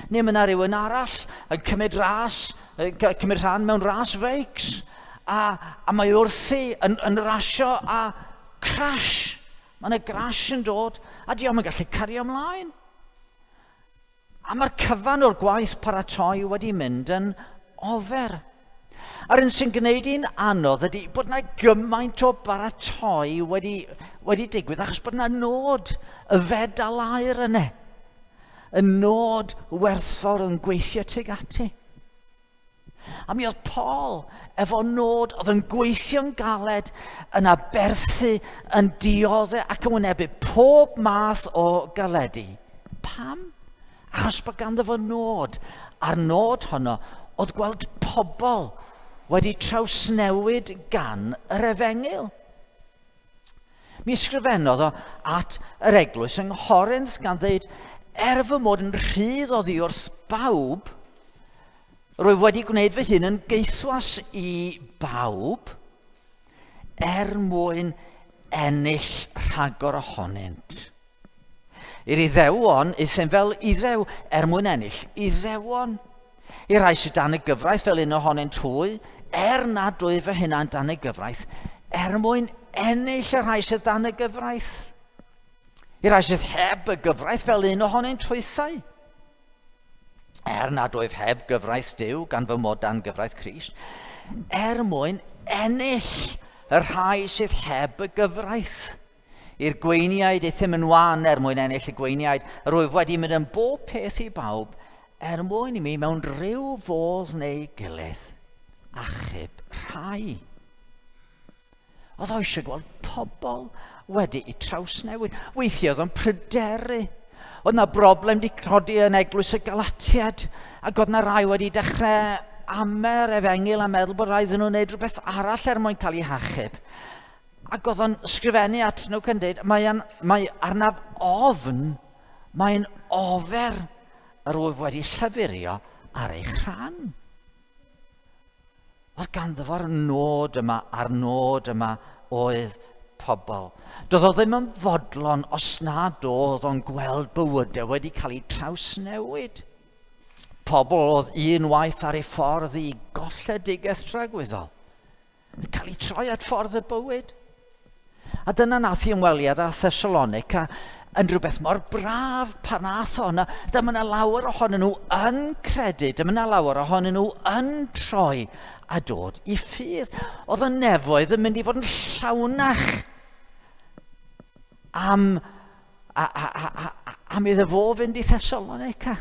Neu mae yna rhywun arall yn cymryd rhan mewn ras feics a mae wrthi yn rasio a crash. Mae yna crash yn dod a diolch yn gallu cario ymlaen. A mae'r cyfan o'r gwaith paratoi wedi mynd yn ofer. A'r un sy'n gwneud i'n anodd ydy bod yna gymaint o baratoi wedi digwydd achos bod yna nod y fedal air yna. Y nod werthfawr yn gweithio tuag ati. A mi oedd Paul efo nod oedd yn gweithio'n galed yn aberthu, yn dioddau ac yn wynebu pob math o galedu. Pam? Achos bod ganddo fo nod. A'r nod honno oedd gweld pobl wedi trawsnewid gan yr Efengyl. Mi ysgrifennodd o at yr eglwys yng Nghorinth gan ddeud, fy mod yn rhydd oddi wrth bawb, rwyf wedi gwneud fy hun yn geithwas i bawb, mwyn ennill rhagor ohonynt. I'r iddewon, eithaf fel iddew, mwyn ennill iddewon. I rai sydd dan y gyfraith fel un ohonynt hwy, nad oedd fy hynna'n dan y gyfraith, mwyn ennill y rai sydd dan y gyfraith. I rai sydd heb y gyfraith fel un ohonynt hwythau. Nad oedd heb gyfraith Duw gan fy mod dan gyfraith Crist, mwyn ennill y rai sydd heb y gyfraith. I'r gweiniaid eithaf yn wan mwyn ennill y gweiniaid, rwyf wedi mynd yn bob peth i bawb, mwyn i mi mewn rhyw fodd neu gilydd achub rhai. Oedd o eisiau gweld pobl wedi i trawsnewid. Weithiau oedd o'n pryderu. Oedd na broblem di codi yn eglwys y Galatiad ac oedd na rai wedi dechrau amer Efengyl a meddwl bod rhaid nhw'n gwneud rhywbeth arall mwyn cael ei hachub. Ac oedd o'n sgrifennu at nhw yn dweud, mae arnaf ofn, mae'n ofer yr oedd wedi llyfurio ar eich rhan. Oedd ganddo fo'r nod yma a'r nod yma oedd pobl. Doedd o ddim yn fodlon os nad oedd o'n gweld bywydau wedi cael ei trawsnewid. Pobl oedd unwaith ar ei ffordd i golledigaeth tragweddol. Cael ei troi at ffordd y bywyd. A dyna nath i ymweliad â Thessalonica yn rhywbeth mor braf pan nath honna. Dyma na lawer ohonyn nhw yn credu, dyma na lawer ohonyn nhw yn troi a dod i ffydd. Oedd y nefoedd yn mynd i fod yn llawnach am iddo fo fynd i Thessalonica.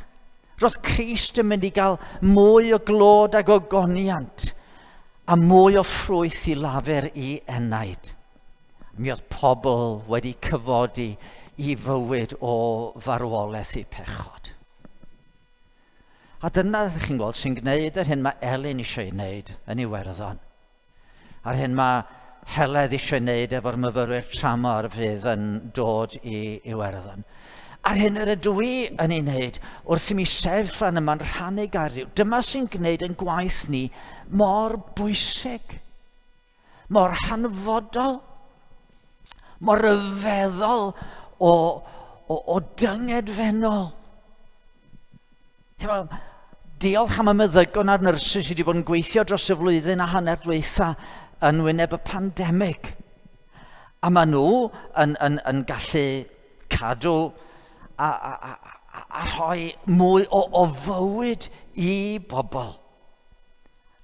Roedd Crist yn mynd i gael mwy o glod ag o goniant a mwy o ffrwyth i lafer i enaid. Mi oedd pobl wedi cyfodi i fywyd o farwolaeth i pechod. A dyna ydych chi'n gweld sy'n gwneud yr hyn mae Elin eisiau gwneud yn Iwerddon. A'r hyn mae Heledd eisiau gwneud efo'r myfyrwyr tramor fydd yn dod i Iwerddon. A'r hyn yr ydw i yn ei wneud wrth i mi sefyll fan yma'n rhannu gariw. Dyma sy'n gwneud yn gwaith ni mor bwysig, mor hanfodol, mor ryfeddol o dyngedfennol. Diolch am y meddygon a'r nyrsys sydd wedi bod yn gweithio dros y flwyddyn a hanner dweitha yn wyneb y pandemig. A maen nhw yn gallu cadw a rhoi mwy o fywyd i bobl.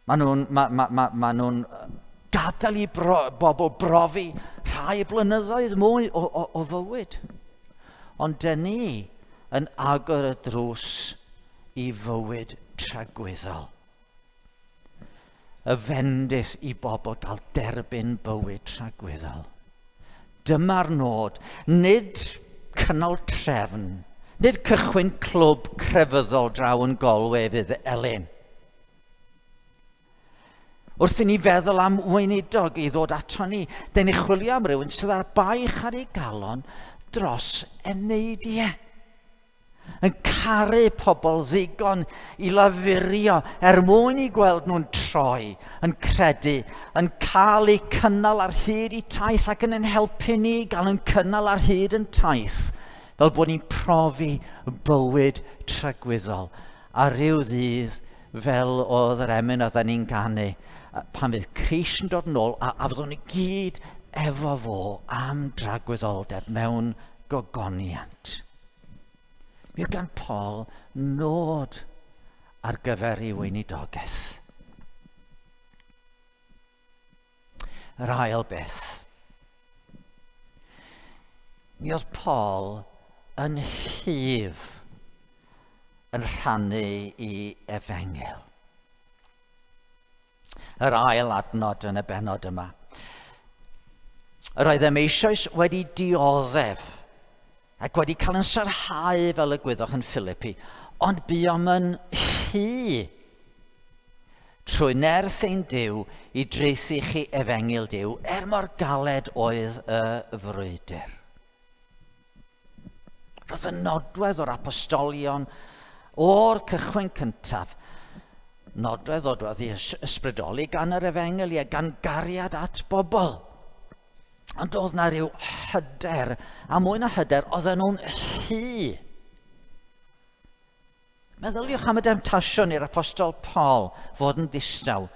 Maen nhw'n gadael i bobl brofi rhai blynyddoedd mwy o fywyd. Ond dyn ni yn agor y drws i fywyd tragweddol. Y fendith i bobl gael derbyn bywyd tragweddol. Dyma'r nod, nid cynnal trefn, Nid cychwyn clwb crefyddol draw yn Galway fydd Elin. Wrth i ni feddwl am weinidog i ddod ato ni, dyn ni chwilio am rywun sydd ar baich ar ei galon dros eneidiau. Yn caru pobl ddigon i lafurio mwyn i gweld nhw'n troi, yn credu, yn cael eu cynnal ar hyd i taith ac yn helpu ni gael yn cynnal ar hyd yn taith, fel bod ni'n profi bywyd trygwyddol. A ryw ddydd fel oedd yr emyn oedden ni'n ganu, pan fydd Crist yn dod nôl a fyddwn ni gyd efo fo am dragwyddoldeb mewn gogoniant. Mi oedd gan Paul nod ar gyfer ei weinidogaeth. Yr ail beth. Mi oedd Paul yn hif yn rhannu i efengil. Yr ail adnod yn y benod yma. Yr oeddem eisoes wedi dioddef ac wedi cael yn syrhau fel y gwyddoch yn Philippi, ond buom yn hi trwy nerth ein Duw i dreithi chi efengil Duw, mor galed oedd y frwydr. Roedd y nodwedd o'r apostolion o'r cychwyn cyntaf, nodwedd oedd wedi ysbrydoli gan yr efengil a gan gariad at bobl. Ond oedd na ryw hyder, a mwy na hyder, oedden nhw'n hi. Meddyliwch am y demtasiwn i'r apostol Paul fod yn ddistaw.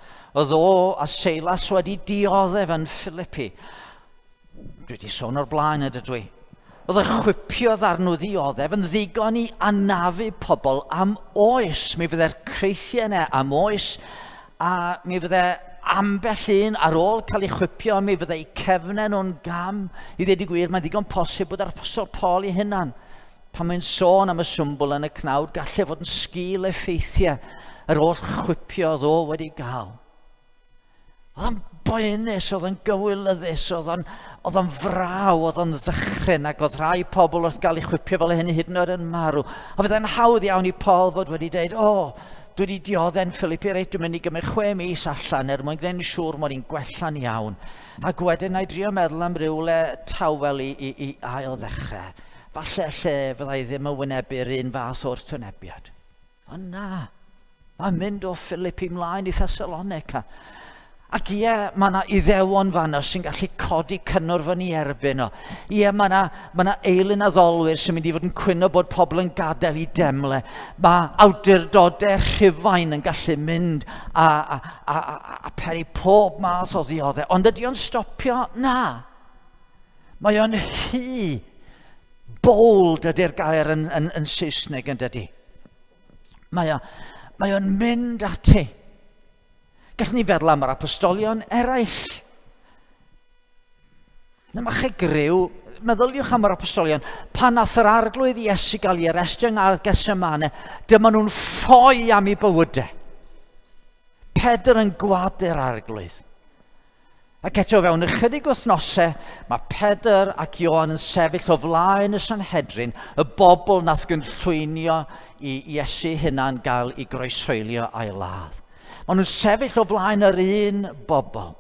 Oedd o a Silas wedi dioddef yn Philippi. Dwi wedi sôn o'r blaen ydw i. Oedd y chwipiodd arnw ddioddef yn ddigon i anafu pobl am oes. Mi fydde'r creithiau yna am oes, a mi fydde ambell un ar ôl cael ei chwipio, mi fydde ei cefnen nhw'n gam. I ddweud i gwir, mae'n ddigon posib bod yr apostol Paul i hynna'n. Pan mae'n sôn am y swmbl yn y cnawd, gallai fod yn sgil effeithiau yr oll chwipio oedd o wedi gael. Oedd o'n boenus, oedd o'n gywilyddus, oedd o'n fraw, oedd o'n ddychryn, ac oedd rhai pobl wrth gael ei chwipio fel hyn hyd yn oed yn marw. A fydde'n hawdd iawn i Paul fod wedi dweud, dwi wedi diodde'n Philippi, reit, dwi'n mynd i gymryd 6 mis allan mwyn gwneud yn siŵr mod i'n gwella'n iawn. Ac wedyn na i drio meddwl am rywle tawel i ail ddechrau. Falle fyddai ddim yn wynebu'r un fath o'r wynebiad. Ond na, mae'n mynd o Philippi mlaen i Thessalonica. Ac mae yna iddewon fanno sy'n gallu codi cynnwr fyny erbyn o. Mae yna eilyn addolwyr sy'n mynd i fod yn cwyno bod pobl yn gadael i demle. Mae awdurdodau rhyfain yn gallu mynd a peri pob math o ddioddau. Ond ydy o'n stopio? Na. Mae o'n hi. Bold ydy'r gair yn Saesneg yn dydy. Mae o'n mynd ati. Gallwn ni feddwl am yr apostolion eraill. Dyma chi griw, meddyliwch am yr apostolion, pan nath yr arglwydd Iesu gael ei arestio yng Ngardd Getsemane, dyma nhw'n ffoi am ei bywydau. Pedr yn gwadu'r arglwydd. Ac eto fewn ychydig wythnosau, mae Pedr ac Ioan yn sefyll o flaen y Sanhedrin, y bobl nath gynllwynio i Iesu hynna'n gael ei groeshoelio a'i ladd. Maen nhw'n sefyll o flaen yr un bobl.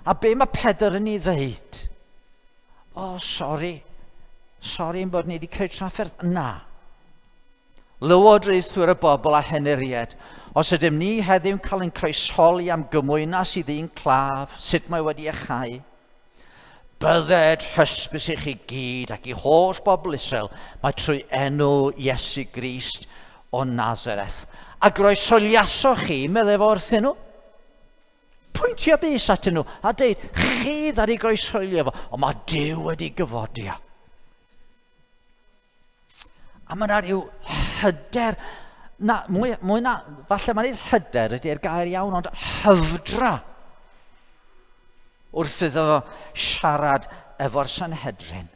A be mae Pedr yn ei ddeud? Sori bod ni wedi creu trafferth. Na. Lywodraethwyr y bobl a heneried, os ydym ni heddiw'n cael ein croesoli am gymwynas i ddyn claf, sut mae wedi echau, bydded hysbys i chi gyd ac i holl bobl Israel, mae trwy enw Iesu Grist o Nazareth. A groesoliasoch chi, meddai fo wrthyn nhw. Pwyntio bys atyn nhw a dweud, chi ddari groesolio fo, ond mae Duw wedi gyfodio. A mae yna ryw hyder, mwy na, falle mae'n ei hyder ydy'r gair iawn, ond hyfdra wrth iddo fo siarad efo'r Sanhedrin.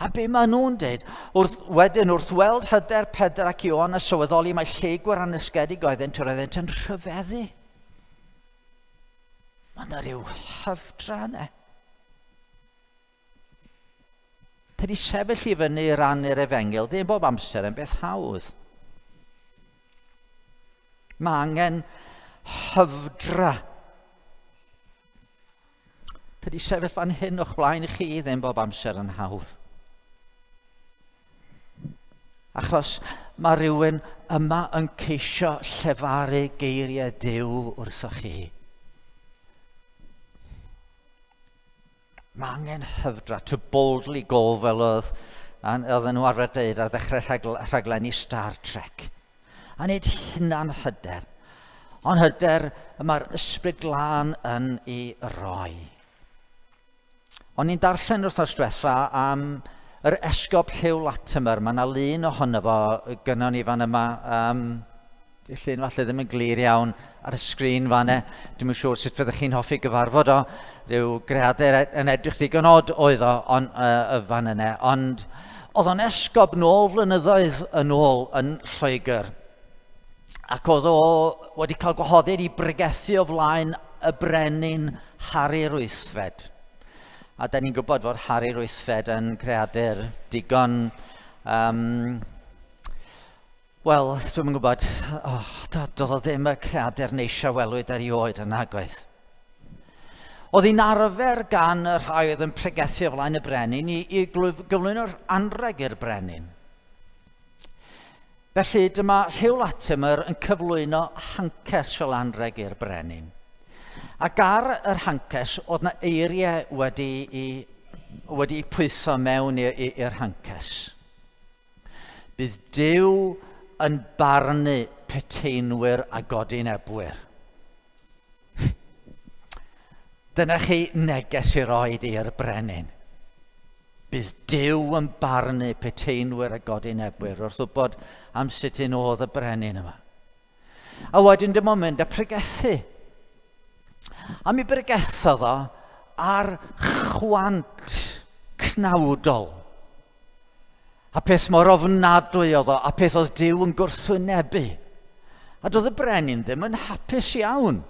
A be maen nhw'n dweud, wrth weld hyder Pedr ac Ioan a sylweddoli mae lle gwarannysgedig oedden, roeddent yn rhyfeddu. Mae yna ryw hyfdra yna. Tydi sefyll i fyny i rannu'r Efengil ddim bob amser yn beth hawdd. Mae angen hyfdra. Tydi sefyll fan hyn o'ch blaen i chi ddim bob amser yn hawdd. Achos mae rhywun yma yn ceisio llefaru geiriau Duw wrthoch chi. Mae angen hyfdra, to boldly go fel oedd nhw arfer dweud ar ddechrau rhaglenni Star Trek. A wneud hynna'n hyder. Ond hyder mae'r ysbryd glân yn ei roi. O'n i'n darllen wrthos diwetha am yr esgob Hugh Latimer. Mae yna lun ohono fo gynnon ni fan yma. Llun falle ddim yn glir iawn ar y sgrin fan e. Dwi'n yn siŵr sut fyddwch chi'n hoffi gyfarfod o. Ryw greadur yn edrych digon od oedd o fan yna. Ond oedd o'n esgob nôl flynyddoedd yn ôl yn Lloegr. Ac oedd o wedi cael gwahoddiad i bregethu o flaen y brenin Harri'r Wythfed. A da ni'n gwybod fod Harri'r Wythfed yn creadur digon, wel, dwi'n yn gwybod, doedd o ddim y creadur neisio welwyd ar ei oed yn agwedd. Oedd hi'n arfer gan y rhai oedd yn pregethu o flaen y brenin i gyflwyno'r anreg i'r brenin. Felly dyma Hugh Latimer yn cyflwyno hancas fel anreg i'r brenin. Ac ar yr hancas, oedd yna eiriau wedi pwytho mewn i'r hancas. Bydd Duw yn barnu peteinwyr a godinebwyr. Dyna chi neges i roed i'r brenin. Bydd Duw yn barnu peteinwyr a godinebwyr wrth wybod am sut un oedd y brenin yma. A wedyn dim ond mynd a pregethu. A mi bregethodd o ar chwant cnawdol. A peth mor ofnadwy oedd o, a peth oedd Duw yn gwrthwynebu. A doedd y brenin ddim yn hapus iawn.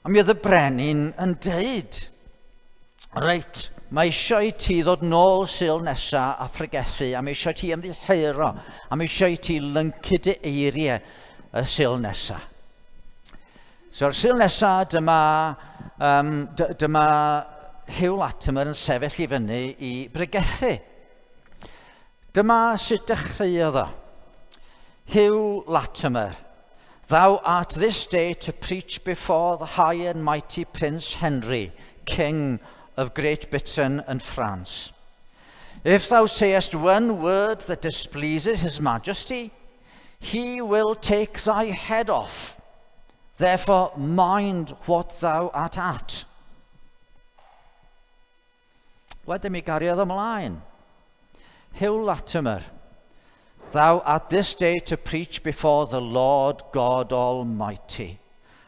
A mi oedd y brenin yn deud, reit, mae eisiau i ti ddod nôl Sul nesa a phregethu, a mae eisiau ti ymddiheuro, a mae eisiau i ti lyncu dy eiriau y Sul nesa. So'r Sul nesa, dyma Hugh Latimer yn sefyll i fyny i bregethu. Dyma sut dechreuodd o. Hugh Latimer, thou art this day to preach before the high and mighty Prince Henry, King of Great Britain and France. If thou sayest one word that displeases his majesty, he will take thy head off. Therefore mind what thou art at. Wedyn mi gariodd ymlaen. Hugh Latimer, thou art this day to preach before the Lord God Almighty,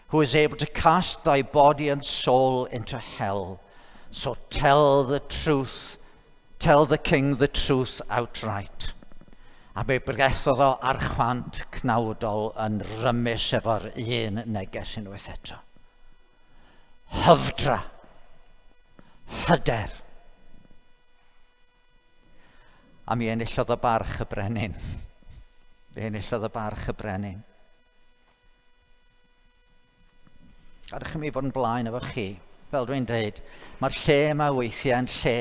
who is able to cast thy body and soul into hell. So tell the truth, tell the king the truth outright. A mi bregethodd o ar chwant cnawdol yn rymus efo'r un neges unwaith eto. Hyfdra. Hyder. A mi enillodd o barch y brenin. Mi enillodd o barch y brenin. Gadwch i mi fod yn blaen efo chi. Fel dwi'n dweud, mae'r lle yma weithiau yn lle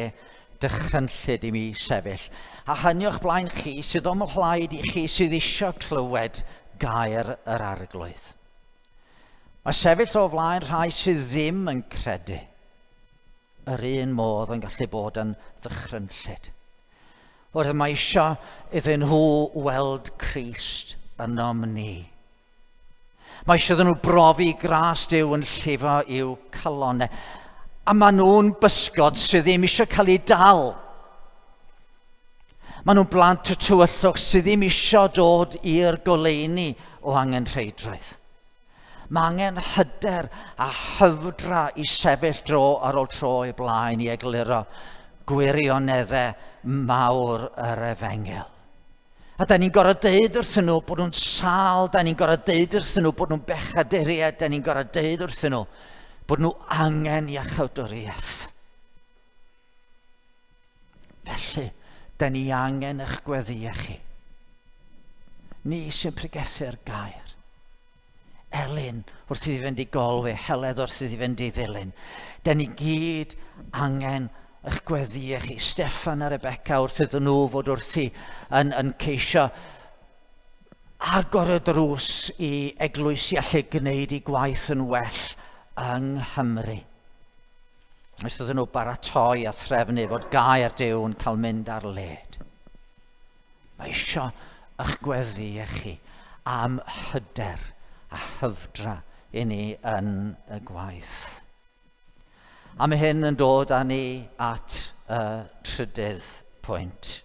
dychrynllyd i mi sefyll. A hynny o'ch blaen chi sydd o'm hlaid i chi sydd eisiau clywed gair yr arglwydd. Mae sefyll o flaen rhai sydd ddim yn credu. Yr un modd yn gallu bod yn ddychrynllyd. Oedd mae eisiau iddyn nhw weld Crist yn ni. Mae eisiau iddyn nhw brofi gras Duw yn llifo i'w calonnau. A maen nhw'n bysgod sydd ddim eisiau cael ei dal. Maen nhw'n blant y tywyllwch sydd ddim eisiau dod i'r goleuni o angen rheidrwydd. Mae angen hyder a hyfdra i sefyll dro ar ôl tro i blaen i egluro gwirioneddau mawr yr Efengil. A da ni'n gorfod deud wrthyn nhw bod nhw'n sal, da ni'n gorfod deud wrthyn nhw bod nhw'n bechaduriaid, da ni'n gorfod deud wrthyn nhw bod nhw angen iachawdwriaeth. Felly, da ni angen eich gweddio chi. Ni sy'n pregethu'r gair. Elin wrth iddi fynd i golwe, Heledd wrth iddi fynd i ddilyn. Da ni gyd angen eich gweddio chi. Steffan a Rebecca wrth iddyn nhw fod wrthi yn ceisio agor y drws i eglwys i allu gwneud i gwaith yn well yng Nghymru. Os ydyn nhw baratoi a threfnu fod gair Duw yn cael mynd ar led. Mae eisiau eich gweddio chi am hyder a hyfdra i ni yn y gwaith. A mae hyn yn dod â ni at y trydydd pwynt.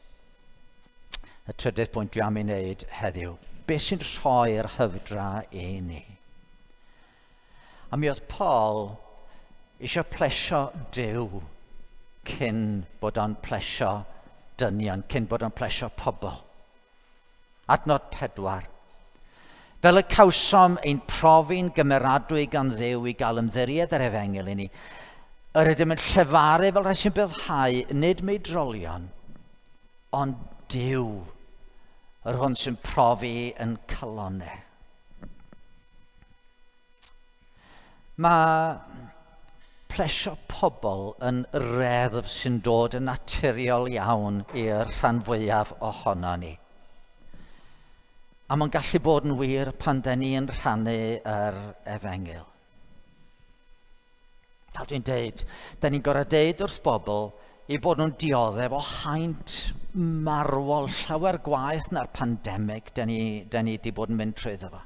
Y trydydd pwynt dwi am ei wneud heddiw. Beth sy'n rhoi'r hyfdra i ni? A mi oedd Paul eisiau plesio Duw cyn bod o'n plesio dynion, cyn bod o'n plesio pobl. Adnod 4. Fel y cawsom ein profi'n gymeradwy gan Dduw i gael ymddiried ar Efengel i ni, yr ydym yn llefaru fel rhaid sy'n byddhau nid me'i drolion, ond Duw, yr hwn sy'n profi yn calonau. Mae plesio pobl yn reddf sy'n dod yn naturiol iawn i'r rhan fwyaf ohono ni. A mae'n gallu bod yn wir pan da ni yn rhannu yr Efengil. Fel dwi'n deud, da ni'n gorau deud wrth bobl i bod nhw'n dioddef o haint marwol llawer gwaith na'r pandemig da ni di bod yn mynd trwyddo fo.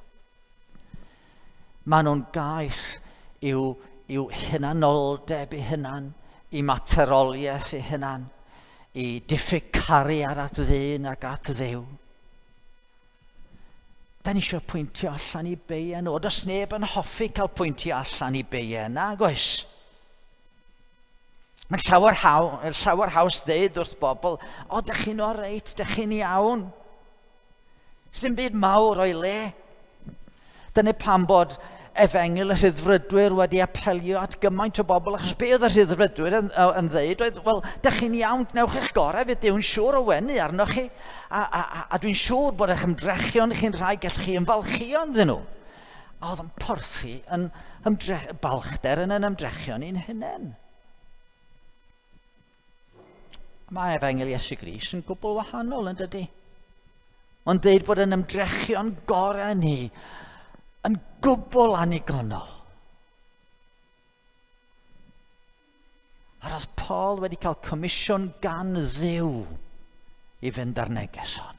Maen nhw'n gais i'w hunanoldeb i hunan, i materoliaeth i hunan, i diffyg cariad at ddyn ac at Dduw. Da ni eisiau pwyntio allan i beien o. Does neb yn hoffi cael pwyntio allan i beien, nag oes? Mae'n llawer haws ddeud wrth bobl, o, dych chi'n o reit, dych chi'n iawn. Sdim byd mawr o'i le. Dyna pam bod Efengil y Rhyddfrydwyr wedi apelio at gymaint o bobl, achos be oedd y Rhyddfrydwyr yn ddeud, oedd, wel, dych chi'n iawn, gnewch eich gorau, fydd Dyw'n siŵr o wenu arnoch chi, a dwi'n siŵr bod eich ymdrechion chi'n rhai gallech chi ymfalchio ynddyn nhw. A oedd yn porthi yn balchder yn ymdrechion i'n hunain. Mae Efengil Iesu Grist yn gwbl wahanol yn dydy. Ond deud bod yn ymdrechion gorau ni yn gwbl anigonol. A roedd Paul wedi cael comisiwn gan Dduw i fynd ar negeson.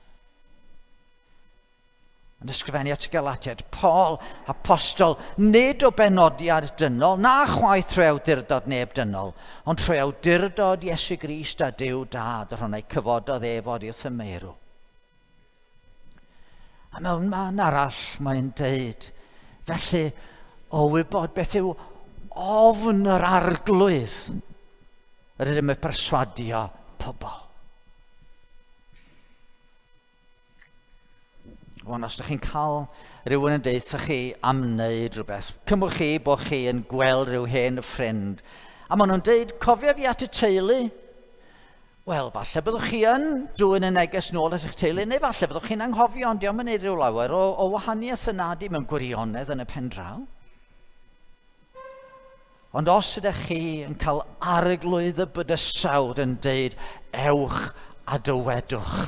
Yn ysgrifennu at y Galatiad, Paul, apostol, nid o benodiad dynol, na chwaith trwy awdurdod neb dynol, ond trwy awdurdod Iesu Grist a Duw Dad, yr hwnna cyfododd efod i'w thymeirw. A mewn man arall mae'n deud, felly o wybod beth yw ofn yr arglwydd, yr ydym y perswadio pobl. Wan, os ydych chi'n cael rhywun yn deud chi am wneud rhywbeth, cymwch chi bod chi yn gweld rhyw hen ffrind, a maen nhw'n deud, cofio fi at y teulu? Wel, falle byddwch chi yn dwyn y neges nôl at eich teulu, neu falle byddwch chi'n anghofio, ond diolch yn gwneud rhyw lawer o wahaniaeth yna di mewn gwirionedd yn y pen draw. Ond os ydych chi yn cael arglwydd y bydysawd yn deud, ewch a dywedwch,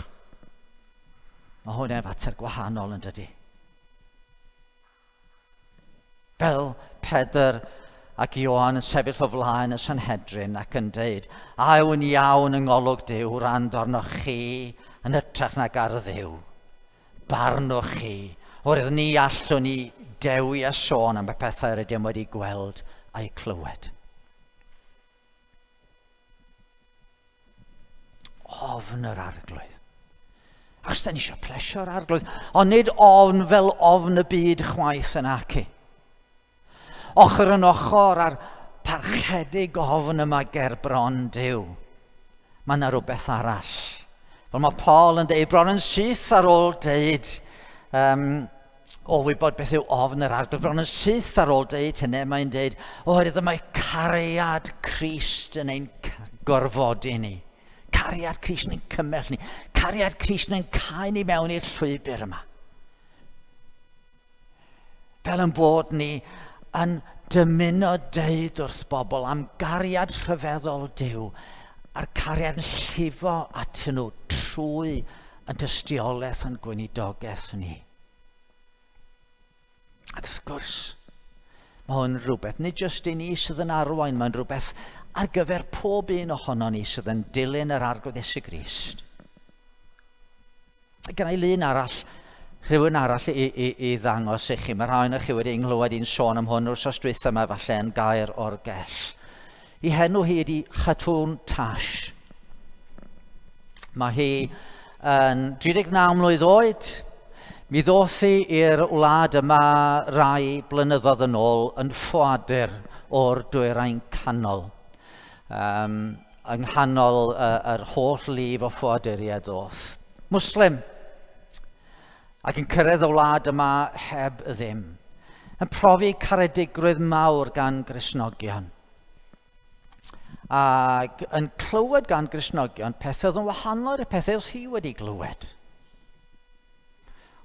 mae hwnna'n fater gwahanol yn dydy. Fel Pedr ac Ioan yn sefyll o flaen y Sanhedrin ac yn deud, a yw'n iawn yng ngolwg Duw rand arnoch chi yn hytrach nag ar Dduw. Barnwch chi, oherwydd ni allwn ni dewi a sôn am y pethau rydym wedi gweld a'i clywed. Ofn yr arglwydd. Ac da ni eisiau plesio'r arglwydd, ond nid ofn fel ofn y byd chwaith yn ac i. Ochr yn ochr ar parchedig ofn yma ger bron Duw. Mae yna rhywbeth arall. Fel mae Paul yn deud, bron yn syth ar ôl deud, o wybod beth yw ofn yr arglwydd, bron yn syth ar ôl deud hynny, mae'n deud, oherwydd mae cariad Crist yn ein gorfodi ni. cariad Crist yn cymell ni. Cariad Crist yn cael ni mewn i'r llwybr yma. Fel yn bod ni yn dymuno deud wrth bobl am gariad rhyfeddol Duw a'r cariad yn llifo atyn nhw trwy yn tystiolaeth yn gweinidogaeth ni. Ac wrth gwrs, mae hwn rhywbeth, nid jyst i ni sydd yn arwain, mae'n rhywbeth ar gyfer pob un ohono ni sydd yn dilyn yr arglwydd Iesu Grist. Gyda i lun arall, rhywun arall i ddangos i chi. Mae rhai o'ch chi wedi nghlywed i'n sôn am hwn wrth osdwytha yma falle yn gair o'r gell. I henw hi ydi Chatwn Tash. Mae hi yn 39 mlwydd oed. Mi ddoth hi i'r wlad yma rai blynyddoedd yn ôl yn ffwadur o'r Dwyrain Canol. Yng nghanol yr holl lif o ffwaduriaid ddoth. Muslim. Ac yn cyrraedd y wlad yma heb ddim. Yn profi caredigrwydd mawr gan Gristnogion. Ac yn clywed gan Gristnogion pethau oedd yn wahanol i'r pethau oedd hi wedi glywed.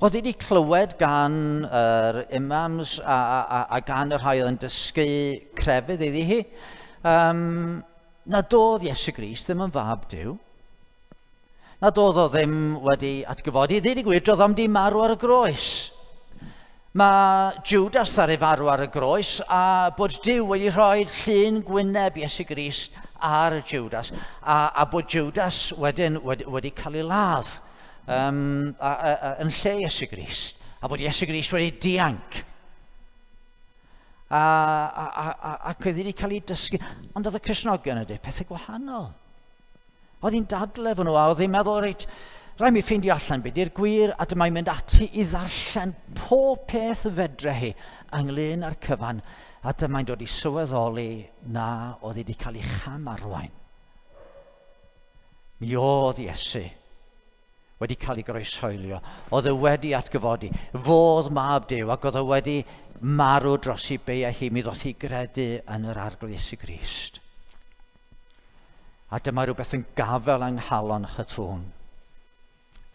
Oedd hi wedi clywed gan yr imams a gan yr rhai oedd yn dysgu crefydd iddi hi, na doedd Iesu Grist ddim yn fab Duw. Na doedd o ddim wedi atgyfodi. Ddweud i gwir, doedd o'm di marw ar y groes. Mae Judas ddaru farw ar y groes a bod Duw wedi rhoi llun gwyneb Iesu Grist ar Judas a bod Judas wedi cael ei ladd yn lle Iesu Grist a bod Iesu Grist wedi dianc. Ac oedd wedi cael ei dysgu. Ond oedd y Cristnogion ydy pethau gwahanol. Oedd hi'n dadle fy nhw a oedd hi'n meddwl, reit, rai mi ffeindio allan beth i'r gwir a dyma'n mynd ati i ddarllen pob peth fedre hi ynglyn â'r cyfan a dyma'n dod i sylweddoli na oedd hi wedi cael ei chamarwain. Mi oedd Iesu wedi cael ei groesoelio, oedd e wedi atgyfodi, fodd mab Duw ac oedd e wedi marw dros ei beia hi, mi ddoth hi gredu yn yr arglwydd Iesu Grist. A dyma rhywbeth yn gafel yng nghalon Chatwn.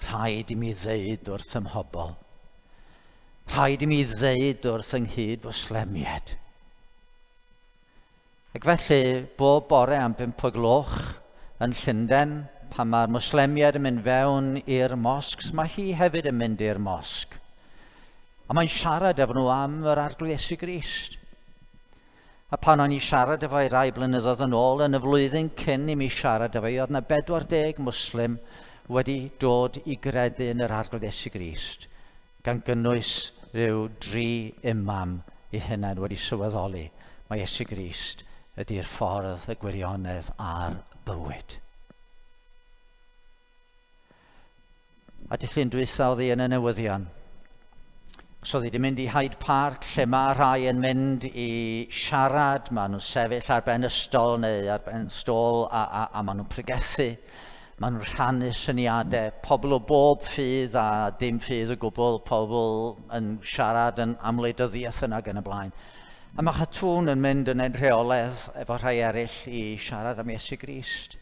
Rhaid i mi ddeud wrth ymhobol. Rhaid i mi ddeud wrth ynghyd fy slemiad. Ac felly, bob bore am 5 o gloch yn Llundain, pan mae'r Moslemiad yn mynd fewn i'r mosgs, mae hi hefyd yn mynd i'r mosg. A mae'n siarad efo nhw am yr arglwydd Iesu Grist. A pan o'n i siarad efo i rai blynyddoedd yn ôl, yn y flwyddyn cyn i mi siarad efo i, oedd yna 40 Muslim wedi dod i gredu yn yr arglwydd Iesu Grist, gan gynnwys rhyw 3 imam i hynny wedi sylweddoli. Mae Iesu Grist ydy'r ffordd, y gwirionedd a'r bywyd. A dillun dwytha oedd hi yn y newyddion. So oedd hi wedi mynd i Hyde Park, lle mae rhai yn mynd i siarad, maen nhw'n sefyll ar ben ystol neu ar ben stôl a maen nhw'n pregethu. Maen nhw'n rhannu syniadau, pobl o bob ffydd a dim ffydd o gwbl, pobl yn siarad yn amwleidyddiaeth yna gan y blaen. A mae Chatwn yn mynd yn rheoledd efo rhai eraill i siarad am Iesu Grist.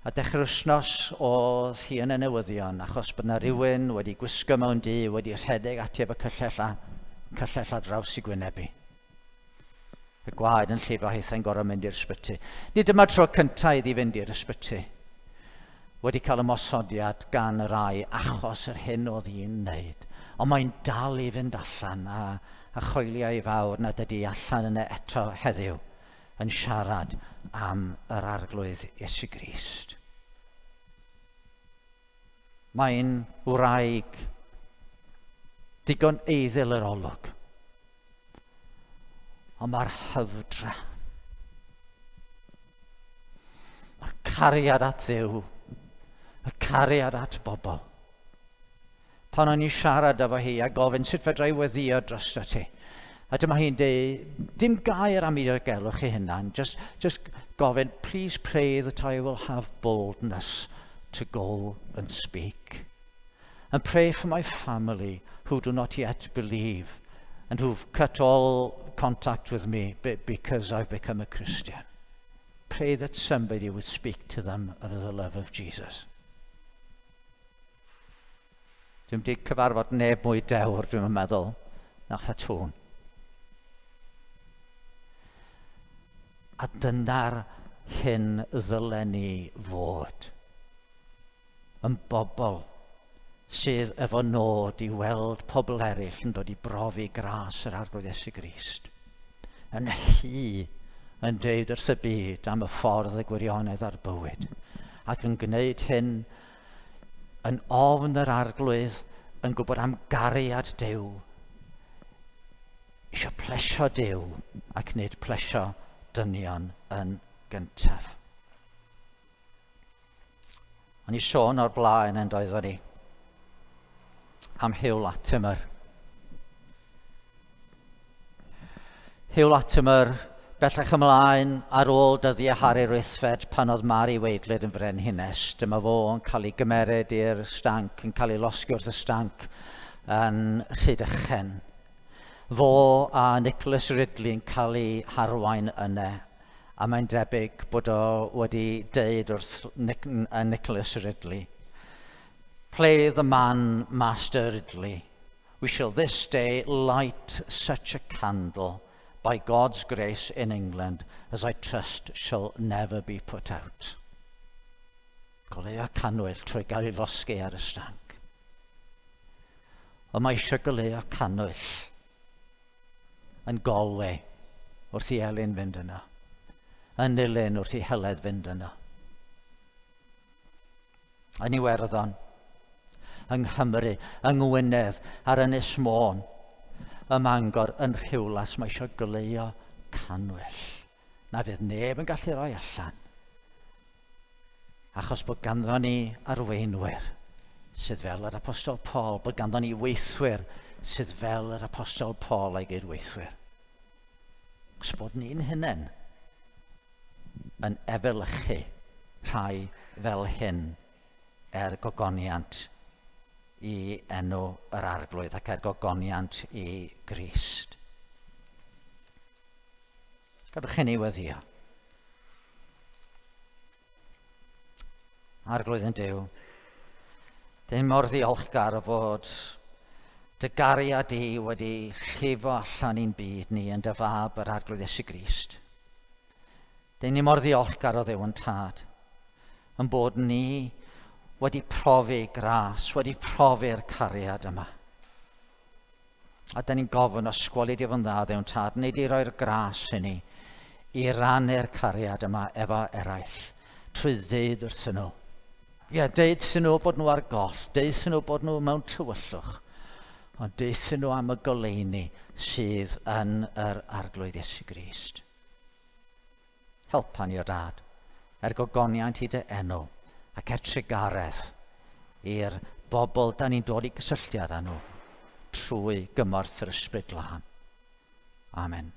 A dechrau'r wsnos oedd hi yn y newyddion, achos bod yna rhywun wedi gwisgo mewn du, wedi rhedeg ati efo cyllell a draws i gwynebu. Y gwaed yn llifo hitha'n gorau mynd i'r ysbyty. Nid yma tro cyntaf iddi fynd i'r ysbyty. Wedi cael ymosodiad gan y rai achos yr hyn oedd hi'n wneud. Ond mae'n dal i fynd allan a choelio i fawr nad ydy allan yna eto heddiw yn siarad am yr arglwydd Iesu Grist. Mae'n wraig digon eiddil yr olwg. Ond mae'r hyfdra. Mae'r cariad at Dduw. Y cariad at bobl. Pan o'n i siarad efo hi a gofyn sut fedra i weddio drosto ti. A dyma hi'n dweud, dim gair am i'r gelwch chi hynna'n, just gofyn, please pray that I will have boldness to go and speak. And pray for my family who do not yet believe and who've cut all contact with me because I've become a Christian. pray that somebody would speak to them of the love of Jesus. Dwi'n di cyfarfod neb mwy dewr, dwi'n meddwl, na Chatwn. A dyna'r hyn ddylen ni fod. Yn bobl sydd efo nod i weld pobl eraill yn dod i brofi gras yr arglwydd Iesu Grist. Yn yn deud wrth y byd am y ffordd y gwirionedd a'r bywyd. Ac yn gwneud hyn yn ofn yr arglwydd, yn gwybod am gariad Duw, eisiau plesio Duw ac nid plesio dynion yn gyntaf. O'n i sôn o'r blaen yn doeddwn ni am Hugh Latimer. Hugh Latimer, bellach ymlaen ar ôl dyddiau Harri'r Wythfed pan oedd Mari Weidlyd yn frenhines. Dyma fo yn cael ei gymered i'r stanc, yn cael ei losgi wrth y stanc yn Rhydychen. Fo a Nicholas Ridley yn cael ei harwain yna, a mae'n debyg bod o wedi deud wrth Nicholas Ridley, "Play the man, Master Ridley. We shall this day light such a candle by God's grace in England as I trust shall never be put out." Goleuo canwyll trwy gael ei losgi ar y stanc. Ond mae eisiau goleuo canwyll yn Galway wrth i Elin fynd yna, yn Nulyn wrth i Heledd fynd yna, yn Iwerddon, yng Nghymru, yng Ngwynedd, ar Ynys Môn, ym Mangor, yn Rhiwlas. Mae eisiau goleuo canwyll na fydd neb yn gallu rhoi allan, achos bod ganddo ni arweinwyr sydd fel yr Apostol Paul, bod ganddo ni weithwyr sydd fel yr Apostol Paul a'i gydweithwyr. Os bod ni'n hunain yn efelychu rhai fel hyn gogoniant i enw yr arglwydd ac gogoniant i Grist. Gadwch chi ni weddio. Arglwydd yn Duw, dyn mor ddiolchgar o fod dy gariad di wedi llifo allan i'n byd ni yn dy fab yr arglwydd Iesu Grist. Dyn ni mor ddiolchgar o Dduw yn tad, yn bod ni wedi profi gras, wedi profi'r cariad yma. A dyn ni'n gofyn os sgwali di fo'n dda Dduw yn tad, nid i roi'r gras i ni, i rannu'r cariad yma efo eraill, trwy ddeud wrthyn nhw. Ie, deud sy'n nhw bod nhw ar goll, deud sy'n nhw bod nhw mewn tywyllwch, ond deud sy'n nhw am y goleuni sydd yn yr arglwydd Iesu Grist. Helpa ni o Dad, gogoniant i dy enw, ac trigaredd i'r bobl da ni'n dod i gysylltiad â nhw trwy gymorth yr Ysbryd Glân. Amen.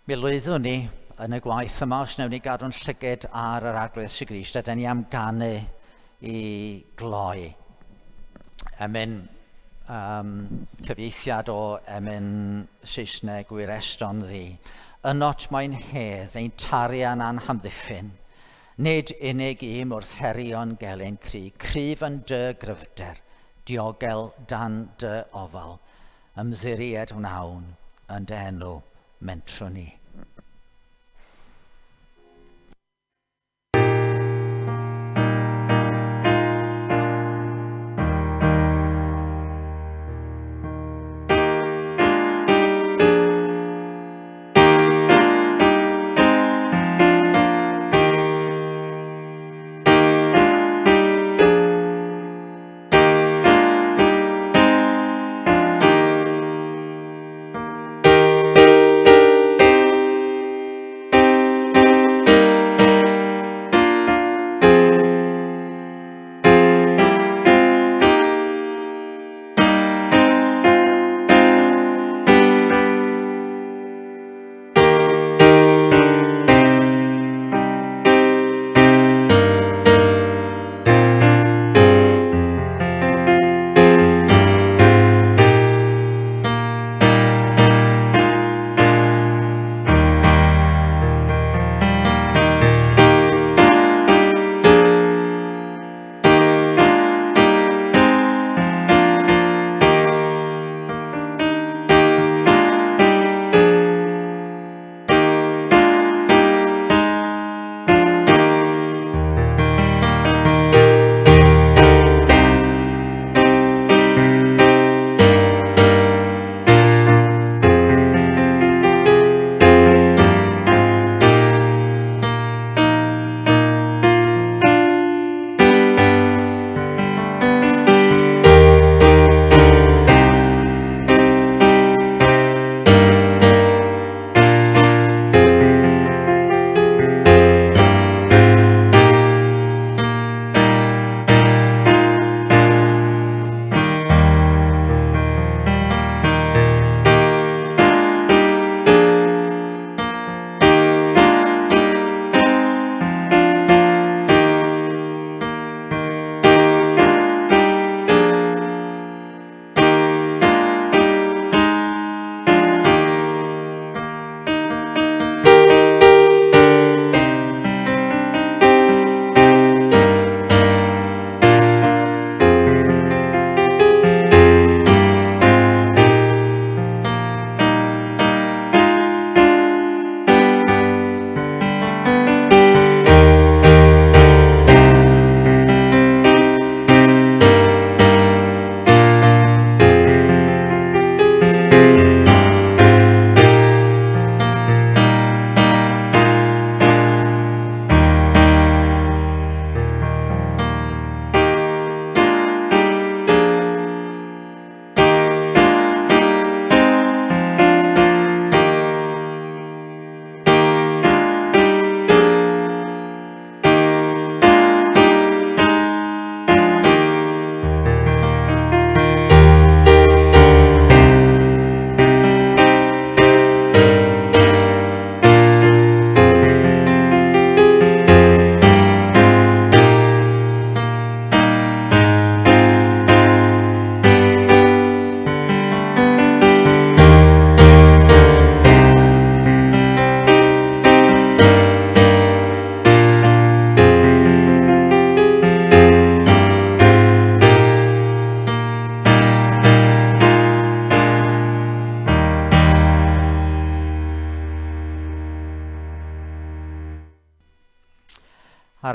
Mi lwyddwn ni yn y gwaith yma, os newn ni gadw'n llyged ar yr arglwydd Iesu Grist, a da ni am ganu i gloi. Emyn cyfieithiad o emyn Saesneg wy'r eston ddi. Ynot mae'n hedd ein tarian anhamddiffyn, nid unig im wrth herion gelyn cri, cryf yn dy gryfder, diogel dan dy ofal, ymddiried wnawn yn dy enw mentrwn ni.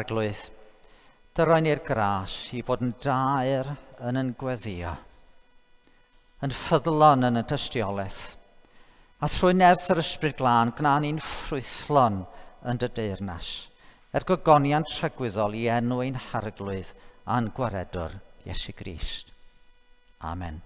Arglwydd, dyroen ni'r gras i fod yn daer yn yn gweddio, yn ffyddlon yn y tystiolaeth, a trwy nerth yr ysbryd glân gna ni'n ffrwythlon yn dy deyrnas, gogoniant trygwyddol i enw ein harglwydd a'n gwaredwr Iesu Grist. Amen.